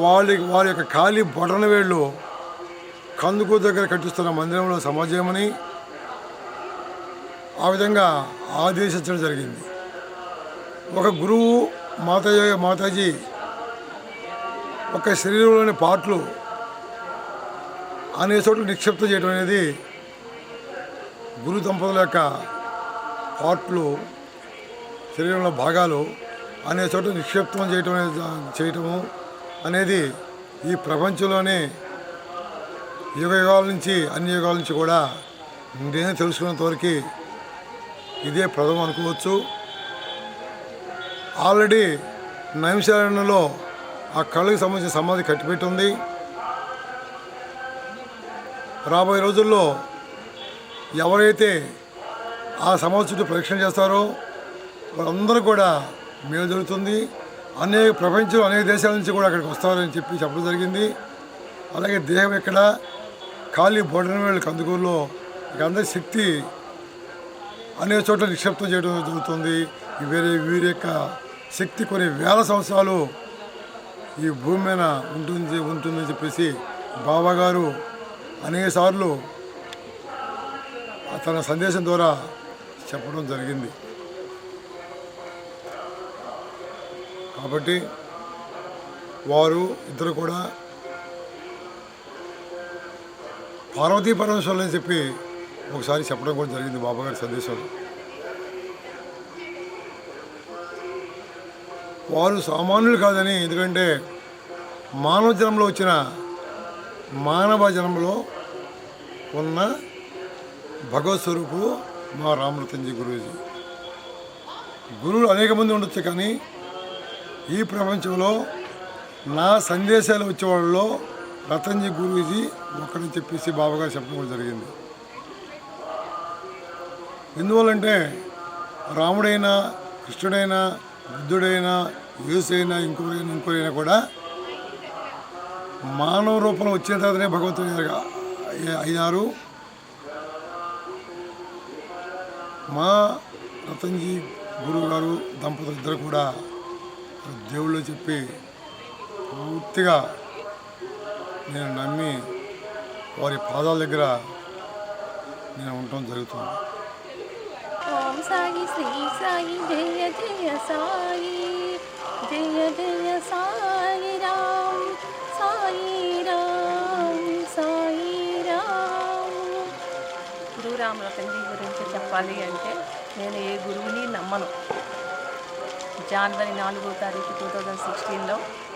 వారి యొక్క ఖాళీ బొటన వేళ్ళు కందుకు దగ్గర కట్టిస్తున్న మందిరంలో సమాజమని ఆ విధంగా ఆదేశించడం జరిగింది. ఒక గురువు మాతాజీ ఒక శరీరంలోని పార్ట్లు అనే చోట్ల నిక్షిప్తం చేయడం అనేది గురు దంపతుల యొక్క పార్ట్లు శరీరంలో భాగాలు అనే చోట నిక్షిప్తం చేయటము అనేది ఈ ప్రపంచంలోనే యుగాల నుంచి అన్ని యుగాల నుంచి కూడా నేను తెలుసుకున్నంతవరకు ఇదే ప్రథమం అనుకోవచ్చు. ఆల్రెడీ నైమిషారణ్యంలో ఆ కళ్ళకి సంబంధించిన సమాధి కట్టిపెట్టి ఉంది. రాబోయే రోజుల్లో ఎవరైతే ఆ సమాధి చుట్టూ పరీక్షణ చేస్తారో వాళ్ళందరూ కూడా మేలు జరుగుతుంది. ప్రపంచంలో అనేక దేశాల నుంచి కూడా అక్కడికి వస్తారని చెప్పడం జరిగింది. అలాగే దేహం ఎక్కడ ఖాళీ బొటనవేళ్ళు కందుకూరులో అందరి శక్తి అనేక చోట్ల నిక్షిప్తం చేయడం జరుగుతుంది. వీరి యొక్క శక్తి కొన్ని వేల సంవత్సరాలు ఈ భూమి మీద ఉంటుందని చెప్పేసి బాబాగారు అనేక సార్లు తన సందేశం ద్వారా చెప్పడం జరిగింది. కాబట్టి వారు ఇద్దరు కూడా పార్వతీ పరమేశ్వరులు అని చెప్పి ఒకసారి చెప్పడం కూడా జరిగింది బాబాగారి సందేశంలో. వారు సామాన్యులు కాదని, ఎందుకంటే మానవ జన్మలో వచ్చిన మానవ జన్మలో ఉన్న భగవత్ స్వరూపు మా రామరతన్జీ గురూజీ. గురువులు అనేక మంది ఉండొచ్చు, కానీ ఈ ప్రపంచంలో నా సందేశాలు వచ్చేవాళ్ళలో రతన్జీ గురూజీ ఒకరని చెప్పేసి బాబాగారు చెప్పడం కూడా జరిగింది. ఎందువల్లంటే రాముడైనా, కృష్ణుడైనా, బుద్ధుడైనా, యేసైనా, ఇంకోరైనా కూడా మానవ రూపంలో వచ్చిన తర్వాతనే భగవంతుడు అయినారు. మా రతన్జీ గురువు గారు దంపతులు ఇద్దరు కూడా దేవుళ్ళు చెప్పి పూర్తిగా నేను నమ్మి వారి పాదాల దగ్గర నేను ఉండటం జరుగుతుంది. ఓం సాయి శ్రీ సాయి జయ జయ సాయి, జయ జయ సాయి రామ్, సాయి రామ్, సాయి రామ్. గురు రామరతన్జీ గురించి చెప్పాలి అంటే నేను ఏ గురువుని నమ్మను. జనవరి 4వ తారీఖు 2016లో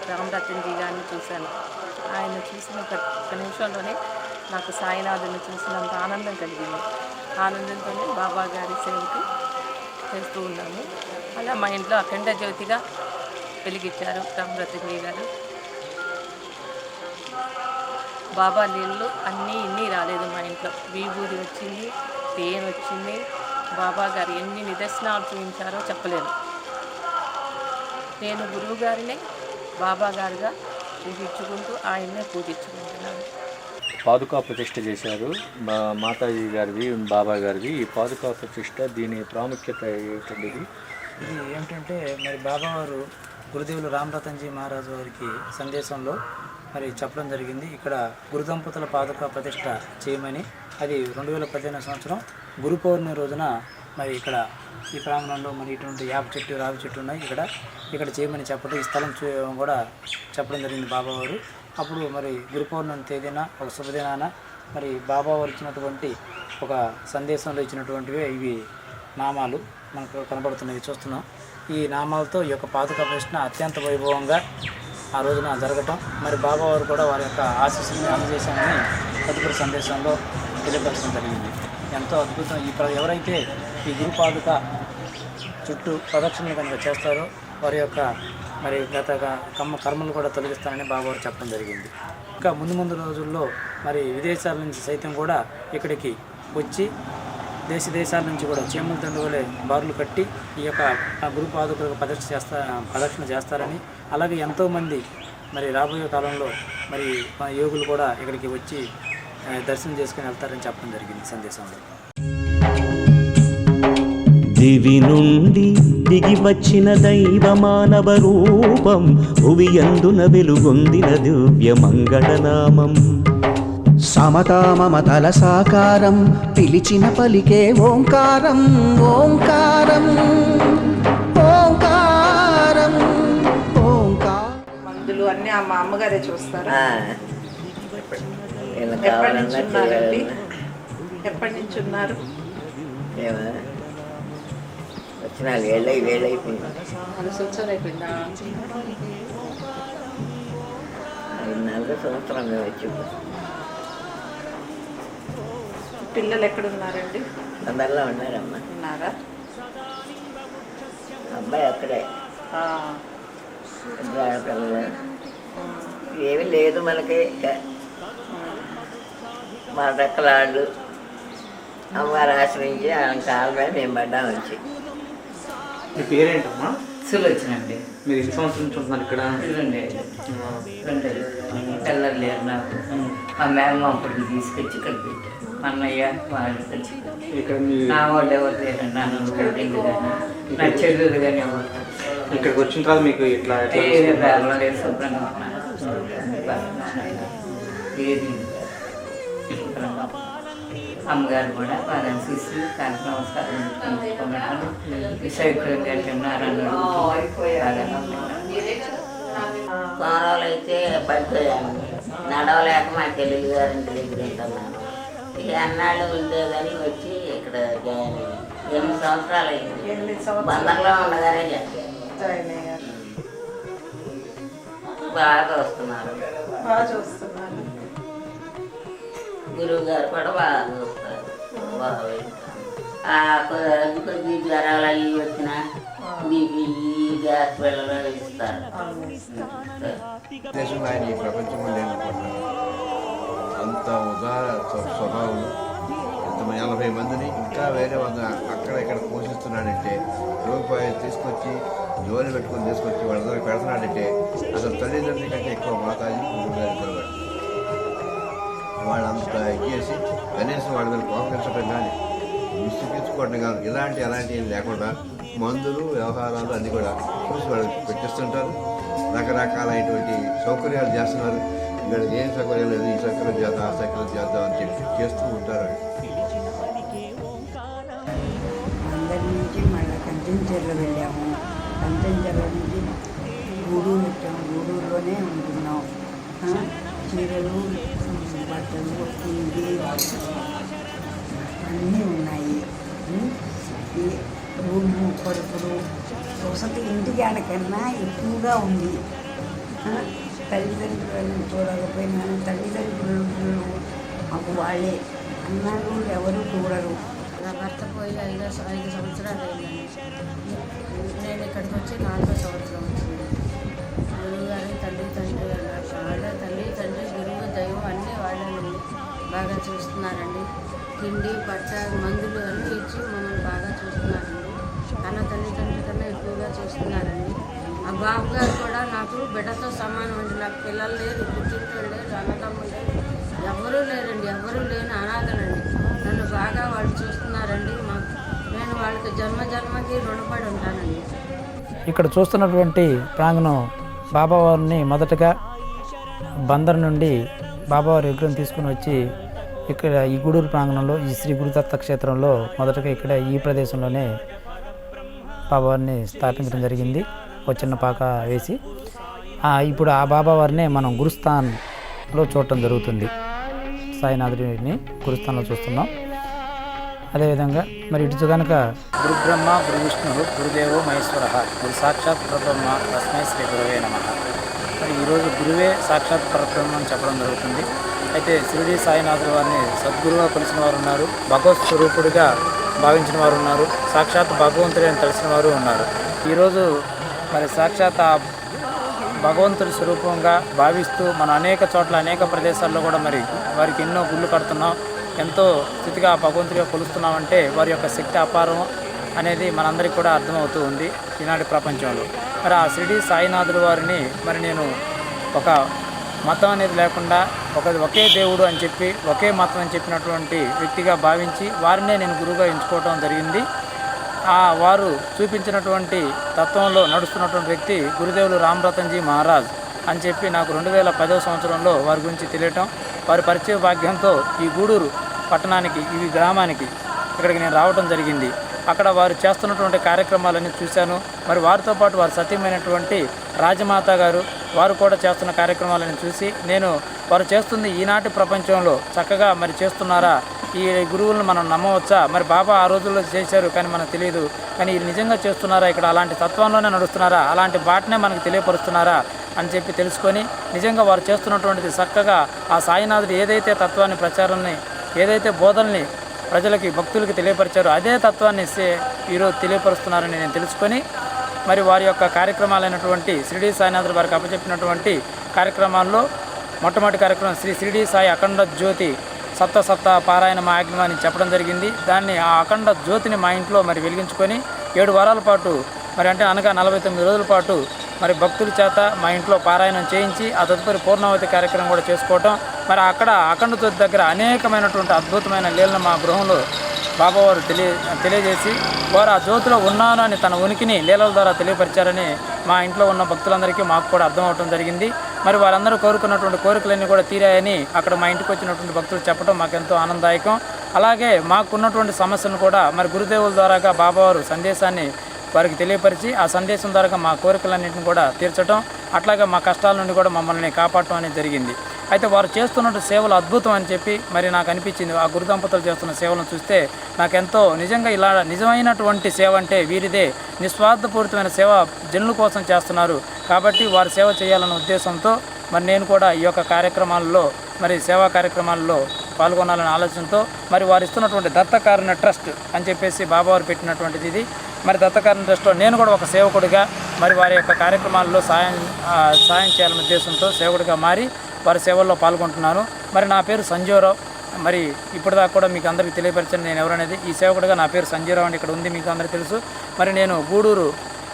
రామరతన్జీ గారిని చూశాను. ఆయన చూసిన ఒక్క నిమిషంలోనే నాకు సాయినాథుని చూసినంత ఆనందం కలిగింది. ఆనందంతోనే బాబా గారి సేవకి చేస్తూ ఉన్నాము. అలా మా ఇంట్లో అఖండ జ్యోతిగా వెలిగించారు రామరతన్జీ గారు. బాబా నీళ్ళు అన్నీ ఇన్ని రాలేదు మా ఇంట్లో. విభూది వచ్చింది, తేనె వచ్చింది. బాబా గారు ఎన్ని నిదర్శనాలు చూపించారో చెప్పలేను. నేను గురువు గారినే బాబా గారుగా పూజించుకుంటూ ఆయన్నే పూజించుకుంటున్నాను. పాదుకా ప్రతిష్ఠ చేశారు మాతాజీ గారిది, బాబా గారిది. ఈ పాదుకా ప్రతిష్ఠ దీని ప్రాముఖ్యత ఏంటండి? ఇది ఏమిటంటే మరి బాబావారు గురుదేవులు రామరతన్జీ మహారాజు వారికి సందేశంలో మరి చెప్పడం జరిగింది. ఇక్కడ గురు దంపతుల పాదుకా ప్రతిష్ఠ చేయమని. అది 2015 సంవత్సరం గురు పౌర్ణమి రోజున మరి ఇక్కడ ఈ ప్రాంగణంలో మరి ఇటువంటి యాప చెట్టు, రావి చెట్టు ఉన్నాయి. ఇక్కడ చేయమని చెప్పడం, ఈ స్థలం కూడా చెప్పడం జరిగింది బాబావారు. అప్పుడు మరి గురు పౌర్ణమి తేదీన ఒక శుభదినాన మరి బాబావారు ఇచ్చినటువంటి ఒక సందేశంలో ఇచ్చినటువంటివే ఇవి నామాలు మనకు కనబడుతున్నాయి, చూస్తున్నాం. ఈ నామాలతో ఈ యొక్క పాదుకా ప్రతిష్ఠ అత్యంత వైభవంగా ఆ రోజున జరగటం, మరి బాబావారు కూడా వారి యొక్క ఆశీస్సుని అందజేశామని తదుపరి సందేశంలో తెలియపరచడం జరిగింది. ఎంతో అద్భుతం. ఎవరైతే ఈ గురు పాదుక చుట్టూ ప్రదక్షిణలు కనుక చేస్తారో వారి యొక్క మరి గత కర్మలు కూడా తొలగిస్తారని బాబావారు చెప్పడం జరిగింది. ఇంకా ముందు రోజుల్లో మరి విదేశాల నుంచి సైతం కూడా ఇక్కడికి వచ్చి దేశాల నుంచి కూడా చీమల తండ్రి బారులు కట్టి ఈ యొక్క గురు పాదుకలకు ప్రదక్షిణ చేస్తారని, అలాగే ఎంతోమంది మరి రాబోయే కాలంలో మరి మన యోగులు కూడా ఇక్కడికి వచ్చి దర్శనం చేసుకుని వెళ్తారని చెప్పడం జరిగింది సందేశంలో. దివి నుండి దిగి వచ్చిన దైవ మానవ రూపం, భువి అందున వెలుగొందిన దివ్య మంగళనామం. సమతా మమతల సాకారం, పిలిచిన పలికే ఓంకారం, ఓంకారం, ఓంకారం, ఓంకారం. మందులు అన్నీ మా అమ్మగారే చూస్తారా? ఎప్పటి నుంచి ఉన్నారండి? ఎప్పటి నుంచి ఉన్నారు? వచ్చిన 4 ఏళ్ళు అయిపోయింది. 4 సంవత్సరం మేము వచ్చి. పిల్లలు ఎక్కడ ఉన్నారండి? అందరిలో ఉన్నారమ్మా. ఉన్నారా? అబ్బాయి అక్కడే. పిల్లలు ఏమీ లేదు మనకి. మన రెక్కలాళ్ళు అమ్మగారు ఆశ్రయించి ఆయన కాళ్ళ మీద మేము పడ్డాం వచ్చి. మీ పేరేంటమ్మా? సులోచనండి. మీరు ఎన్ని సంవత్సరాల నుంచి ఉంటున్నారు ఇక్కడ? 2 ఏళ్ళు. పిల్లలు లేరు నాకు. మా మేమ అప్పటికి తీసుకొచ్చి ఇక్కడ పెట్టారు. మా అన్నయ్య వాళ్ళు తెచ్చి ఇక్కడ నా వాళ్ళు ఎవరు లేరండి. నా బిడ్డలు కానీ నా చెల్లెలు కానీ ఎవరు. ఇక్కడికి వచ్చిన తర్వాత మీకు ఇట్లా లేదు, శుభ్రంగా ఉన్నాను. ఏది అమ్మగారు కూడా బాగా చూసి కాళ్ళ నమస్కారం విషయకులంగా తిన్నారన్నాడు. కోరాలు అయితే పడిపోయాను. నడవలేక మా చెల్లెలు గారింటి దగ్గర ఉంటున్నాను. ఇక అన్నాళ్ళు ఉంటే కానీ వచ్చి ఇక్కడ జాయిన్ అయ్యాను. 8 సంవత్సరాలు అయింది. బందర్లో ఉండగానే జాయిన్ అయ్యారు. బాగా వస్తున్నారు. గురువు గారు కూడా బాగా చూస్తారు. కొద్ది జ్వరాలు అవి వచ్చినా బీపీ గ్యాస్ పిల్లలు ఇస్తారు. ఆయన ఈ ప్రపంచంలో లేననుకుంటున్నాను. అంత ఉదార స్వభావం. 40 మందిని ఇంకా వేరే అక్కడ ఇక్కడ పోషిస్తున్నాడంటే, రూపాయలు తీసుకొచ్చి జోలి పెట్టుకొని తీసుకొచ్చి వాళ్ళ దగ్గర పెడుతున్నాడంటే అసలు తల్లిదండ్రుల కంటే ఎక్కువ మాతాజీ గురువు గారి కలవాడు. వాళ్ళంతా ఎక్కేసి కనీసం వాళ్ళ మీద కోపగించడం కానీ విసిగించుకోవడం కానీ అలాంటి ఏం లేకుండా మందులు వ్యవహారాలు అన్నీ కూడా చూసి వాళ్ళు పెట్టిస్తుంటారు. రకరకాలైనటువంటి సౌకర్యాలు చేస్తున్నారు. ఇక్కడ ఏం సౌకర్యం లేదు, ఈ సౌకర్యం చేద్దాం, ఆ సౌకర్యం చేద్దాం అని చెప్పి చేస్తూ ఉంటారు. అందరి నుంచి మళ్ళీ కంచెంచెర్లో వెళ్ళాము. కంచెంచెర్ల నుంచి గూడూరు వచ్చాము. గూడూరులోనే ఉంటున్నాం. చీరలు, బట్టలు, ఇది అన్నీ ఉన్నాయి. ఈ రూము, పరుపులు, వసతి ఇంటికాడకన్నా ఎక్కువగా ఉంది. తల్లిదండ్రులను చూడకపోయినా తల్లిదండ్రులు మాకు వాళ్ళే. అన్నారు ఎవరు చూడరు. నా భర్త పోయి 5 సంవత్సరాలు అయిందండి. నేను ఇక్కడికి వచ్చి 4వ సంవత్సరం వచ్చింది. గురువు గారి తల్లి వాళ్ళ తల్లి గురువు దైవం అన్నీ వాళ్ళని బాగా చూస్తున్నారండి. తిండి బట్ట మందులు అన్నీ ఇచ్చి మమ్మల్ని బాగా చూస్తున్నారండి. కన్న తల్లిదండ్రుల కన్నా ఎక్కువగా చూస్తున్నారండి. ఆ బాబు గారు కూడా నాకు బిడ్డతో సమానం అండి. నాకు పిల్లలు లేరు, పుట్టింటోళ్ళు లేరు, అన్నదమ్ములు లేరు, ఎవరూ లేరండి. ఎవరూ లేని అనాథనండి. నన్ను బాగా వాళ్ళు చూస్తున్నారండి. నేను వాళ్ళకి జన్మకి రుణపడి ఉంటానండి. ఇక్కడ చూస్తున్నటువంటి ప్రాంగణం బాబావారిని మొదటగా బందర్ నుండి బాబావారి విగ్రహం తీసుకుని వచ్చి ఇక్కడ ఈ గూడూరు ప్రాంగణంలో ఈ శ్రీ గురుదత్త క్షేత్రంలో మొదటగా ఇక్కడ ఈ ప్రదేశంలోనే బాబావారిని స్థాపించడం జరిగింది. ఒక చిన్న పాక వేసి ఇప్పుడు ఆ బాబావారిని మనం గురుస్థాన్లో చూడటం జరుగుతుంది. సాయినాథుడిని గురుస్థాన్లో చూస్తున్నాం. అదేవిధంగా మరి ఇటు కనుక గురు బ్రహ్మ గురు విష్ణు గురుదేవో మహేశ్వర గురు సాక్షాత్ పరబ్రహ్మ తస్మై శ్రీ గురువే నమః. మరి ఈరోజు గురువే సాక్షాత్ పరబ్రహ్మ అని చెప్పడం జరుగుతుంది. అయితే షిరిడి సాయినాథుల వారిని సద్గురువుగా కొలిసిన వారు ఉన్నారు, భగవత్ స్వరూపుడిగా భావించిన వారు ఉన్నారు, సాక్షాత్ భగవంతుడిని తెలిసిన వారు ఉన్నారు. ఈరోజు మరి సాక్షాత్ ఆ భగవంతుడి స్వరూపంగా భావిస్తూ మనం అనేక చోట్ల అనేక ప్రదేశాల్లో కూడా మరి వారికి ఎన్నో గుళ్ళు కడుతున్నాం. ఎంతో స్థితిగా భగవంతుడిగా కొలుస్తున్నామంటే వారి యొక్క శక్తి అపారం అనేది మనందరికీ కూడా అర్థమవుతూ ఉంది ఈనాటి ప్రపంచంలో. మరి ఆ షిరిడి సాయినాథుడు వారిని మరి నేను ఒక మతం అనేది లేకుండా ఒకే దేవుడు అని చెప్పి ఒకే మతం అని చెప్పినటువంటి వ్యక్తిగా భావించి వారినే నేను గురువుగా ఎంచుకోవడం జరిగింది. వారు చూపించినటువంటి తత్వంలో నడుస్తున్నటువంటి వ్యక్తి గురుదేవులు రామరతన్జీ మహారాజ్ అని చెప్పి నాకు 2010వ సంవత్సరంలో వారి గురించి తెలియటం, వారి పరిచయ భాగ్యంతో ఈ గూడూరు పట్టణానికి ఈ గ్రామానికి ఇక్కడికి నేను రావడం జరిగింది. అక్కడ వారు చేస్తున్నటువంటి కార్యక్రమాలన్నీ చూశాను. మరి వారితో పాటు వారు సత్యమైనటువంటి రాజమాత గారు వారు కూడా చేస్తున్న కార్యక్రమాలను చూసి నేను వారు చేస్తుంది ఈనాటి ప్రపంచంలో చక్కగా మరి చేస్తున్నారా, ఈ గురువులను మనం నమ్మవచ్చా, మరి బాబా ఆ రోజుల్లో చేశారు కానీ మనకు తెలియదు, కానీ ఇది నిజంగా చేస్తున్నారా, ఇక్కడ అలాంటి తత్వంలోనే నడుస్తున్నారా, అలాంటి బాటనే మనకు తెలియపరుస్తున్నారా అని చెప్పి తెలుసుకొని నిజంగా వారు చేస్తున్నటువంటిది చక్కగా ఆ సాయినాథుడు ఏదైతే తత్వాన్ని ప్రచారాన్ని ఏదైతే బోధనని ప్రజలకి భక్తులకి తెలియపరిచారో అదే తత్వాన్ని ఈరోజు తెలియపరుస్తున్నారని నేను తెలుసుకొని మరి వారి యొక్క కార్యక్రమాలైనటువంటి షిరిడి సాయినాథుడు వారికి అప్పచెప్పినటువంటి కార్యక్రమాల్లో మొట్టమొదటి కార్యక్రమం శ్రీ షిరిడి సాయి అఖండ జ్యోతి సప్త పారాయణ ఆజ్ఞ అని చెప్పడం జరిగింది. దాన్ని ఆ అఖండ జ్యోతిని మా ఇంట్లో మరి వెలిగించుకొని 7 వారాల పాటు మరి అంటే అనగా 49 రోజుల పాటు మరి భక్తుల చేత మా ఇంట్లో పారాయణం చేయించి ఆ తదుపరి పూర్ణావతి కార్యక్రమం కూడా చేసుకోవటం. మరి అక్కడ అఖండ జ్యోతి దగ్గర అనేకమైనటువంటి అద్భుతమైన లీలను మా గృహంలో బాబావారు తెలియజేసి వారు ఆ జ్యోతిలో ఉన్నాను అని తన ఉనికిని లీలల ద్వారా తెలియపరిచారని మా ఇంట్లో ఉన్న భక్తులందరికీ మాకు కూడా అర్థం అవడం జరిగింది. మరి వారందరూ కోరుకున్నటువంటి కోరికలన్నీ కూడా తీరాయని అక్కడ మా ఇంటికి వచ్చినటువంటి భక్తులు చెప్పడం మాకెంతో ఆనందదాయకం. అలాగే మాకున్నటువంటి సమస్యలను కూడా మరి గురుదేవుల ద్వారాగా బాబావారు సందేశాన్ని వారికి తెలియపరిచి ఆ సందేశం ద్వారా మా కోరికలన్నింటిని కూడా తీర్చడం, అట్లాగే మా కష్టాల నుండి కూడా మమ్మల్ని కాపాడటం అనేది జరిగింది. అయితే వారు చేస్తున్న సేవలు అద్భుతం అని చెప్పి మరి నాకు అనిపించింది. ఆ గురు దంపతులు చేస్తున్న సేవలను చూస్తే నాకెంతో నిజంగా ఇలా నిజమైనటువంటి సేవ అంటే వీరిదే, నిస్వార్థపూరితమైన సేవ జనుల కోసం చేస్తున్నారు కాబట్టి వారు సేవ చేయాలన్న ఉద్దేశంతో మరి నేను కూడా ఈ యొక్క కార్యక్రమాల్లో మరి సేవా కార్యక్రమాల్లో పాల్గొనాలనే ఆలోచనతో మరి వారు ఇస్తున్నటువంటి దత్తకారుణ ట్రస్ట్ అని చెప్పేసి బాబావారు పెట్టినటువంటిది ఇది. మరి దత్తకారుణ ట్రస్ట్లో నేను కూడా ఒక సేవకుడిగా మరి వారి యొక్క కార్యక్రమాల్లో సాయం చేయాలనే ఉద్దేశంతో సేవకుడిగా మారి వారి సేవల్లో పాల్గొంటున్నాను. మరి నా పేరు సంజీవరావు. మరి ఇప్పటిదాకా కూడా మీకు అందరికీ తెలియపరిచాను నేను ఎవరనేది. ఈ సేవకుడిగా నా పేరు సంజీవరావు అని ఇక్కడ ఉంది, మీకు అందరికీ తెలుసు. మరి నేను గూడూరు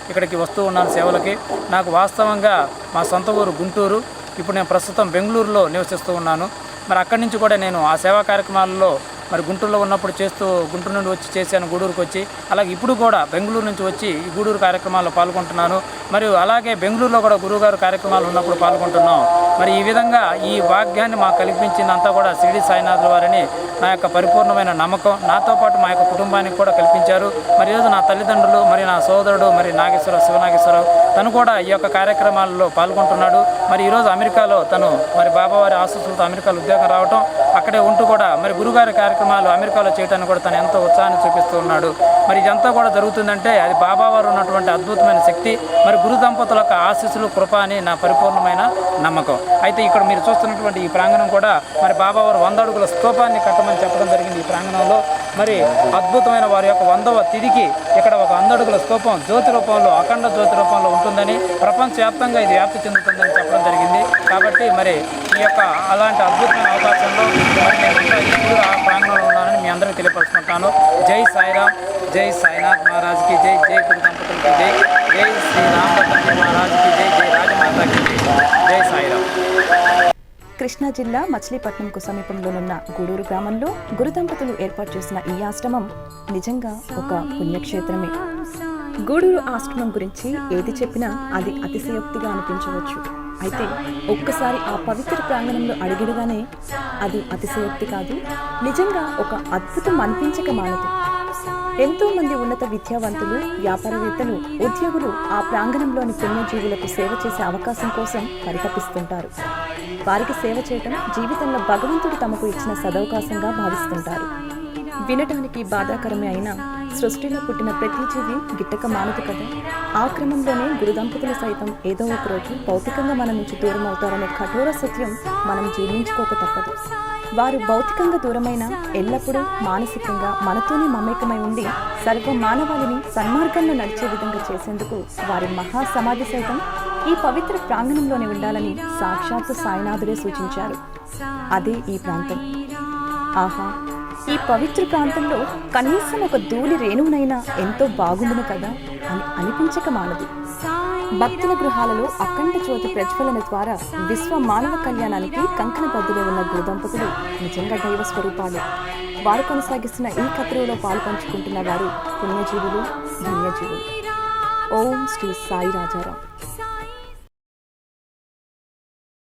ఇక్కడికి వస్తూ ఉన్నాను సేవలకి. నాకు వాస్తవంగా మా సొంత ఊరు గుంటూరు, ఇప్పుడు నేను ప్రస్తుతం బెంగళూరులో నివసిస్తూ ఉన్నాను. మరి అక్కడి నుంచి కూడా నేను ఆ సేవా కార్యక్రమాల్లో మరి గుంటూరులో ఉన్నప్పుడు గుంటూరు నుండి వచ్చి చేశాను గూడూరుకు వచ్చి, అలాగే ఇప్పుడు కూడా బెంగళూరు నుంచి వచ్చి ఈ గూడూరు కార్యక్రమాల్లో పాల్గొంటున్నాను. మరియు అలాగే బెంగళూరులో కూడా గురువుగారు కార్యక్రమాలు ఉన్నప్పుడు పాల్గొంటున్నాం. మరి ఈ విధంగా ఈ భాగ్యాన్ని మాకు కల్పించిందంతా కూడా షిరిడి సాయినాథుల వారిని నా యొక్క పరిపూర్ణమైన నమ్మకం, నాతో పాటు మా యొక్క కుటుంబానికి కూడా కల్పించారు. మరి ఈరోజు నా తల్లిదండ్రులు మరి నా సోదరుడు మరి శివనాగేశ్వరరావు తను కూడా ఈ యొక్క కార్యక్రమాల్లో పాల్గొంటున్నాడు. మరి ఈరోజు అమెరికాలో తను మరి బాబావారి ఆశీస్సులతో అమెరికాలో ఉద్యోగం రావటం, అక్కడే ఉంటూ కూడా మరి గురుగారి కార్యక్రమాలు అమెరికాలో చేయడానికి కూడా తను ఎంతో ఉత్సాహాన్ని చూపిస్తూ ఉన్నాడు. మరి ఇదంతా కూడా జరుగుతుందంటే అది బాబావారు ఉన్నటువంటి అద్భుతమైన శక్తి, మరి గురు దంపతుల యొక్క ఆశీస్సులు కృప అని నా పరిపూర్ణమైన నమ్మకం. అయితే ఇక్కడ మీరు చూస్తున్నటువంటి ఈ ప్రాంగణం కూడా మరి బాబావారు 100 అడుగుల స్తూపాన్ని కట్టమని చెప్పడం జరిగింది. ఈ ప్రాంగణంలో మరి అద్భుతమైన వారి యొక్క 100వ తిథికి ఇక్కడ ఒక 100 అడుగుల స్తూపం జ్యోతి రూపంలో అఖండ జ్యోతి రూపంలో ఉంటుందని, ప్రపంచవ్యాప్తంగా ఇది వ్యాప్తి చెందుతుందని చెప్పడం జరిగింది. కాబట్టి మరి ఈ యొక్క అలాంటి అద్భుతమైన అవకాశంలో మరి నేను ఇప్పుడు ఆ ప్రాంగణంలో ఉన్నానని మీ అందరికీ తెలియపరుచుకుంటాను. జై సాయిరామ్, జై సాయినాథ్ మహారాజ్కి జై, జై గురు దంపతులకి జై, జై శ్రీ రామరతన్జీ మహారాజ్కి జై, జై రాజమాతకి జై సాయిరామ్. కృష్ణా జిల్లా మచిలీపట్నంకు సమీపంలోనున్న గూడూరు గ్రామంలో గురు దంపతులు ఏర్పాటు చేసిన ఈ ఆశ్రమం నిజంగా ఒక పుణ్యక్షేత్రమే. గూడూరు ఆశ్రమం గురించి ఏది చెప్పినా అది అతిశయోక్తిగా అనిపించవచ్చు. అయితే ఒక్కసారి ఆ పవిత్ర ప్రాంగణంలో అడిగిడగానే అది అతిశయోక్తి కాదు, నిజంగా ఒక అద్భుతం అనిపించక మానదు. ఎంతో మంది ఉన్నత విద్యావంతులు, వ్యాపారవేత్తలు, ఉద్యోగులు ఆ ప్రాంగణంలోని పుణ్యజీవులకు సేవ చేసే అవకాశం కోసం పరితపిస్తుంటారు. వారికి సేవ చేయటం జీవితంలో భగవంతుడు తమకు ఇచ్చిన సదవకాశంగా భావిస్తుంటారు. వినటానికి బాధాకరమే అయినా సృష్టిలో పుట్టిన ప్రతి జీవి గిట్టక మానదు కదా. ఆ క్రమంలోనే గురు దంపతులు సైతం ఏదో ఒక రోజు భౌతికంగా మన నుంచి దూరం అవుతారనే కఠోర సత్యం మనం జీర్ణించుకోక తప్పదు. వారు భౌతికంగా దూరమైన ఎల్లప్పుడూ మానసికంగా మనతోనే మమేకమై ఉండి సర్వ మానవాళిని సన్మార్గంలో నడిచే విధంగా చేసేందుకు వారి మహాసమాధి సైతం ఈ పవిత్ర ప్రాంగణంలోనే ఉండాలని సాక్షాత్తు సాయినాథుడే సూచించారు. అదే ఈ ప్రాంతం. ఆహా, ఈ పవిత్ర ప్రాంతంలో కనీసం ఒక ధూళి రేణువునైనా ఎంతో బాగుండును కదా అని అనిపించక మానదు. భక్తుల గృహాలలో అఖండ జ్యోతి ప్రజ్వలన ద్వారా విశ్వ మానవ కళ్యాణానికి కంకణబద్దులో ఉన్న గురు దంపతులు నిజంగా దైవ స్వరూపాలు. వారు కొనసాగిస్తున్న ఈ కత్రువులో పాలు పంచుకుంటున్న వారు పుణ్యజీవులు, ధన్యజీవులు. ఓం శ్రీ సాయి రాజారాం.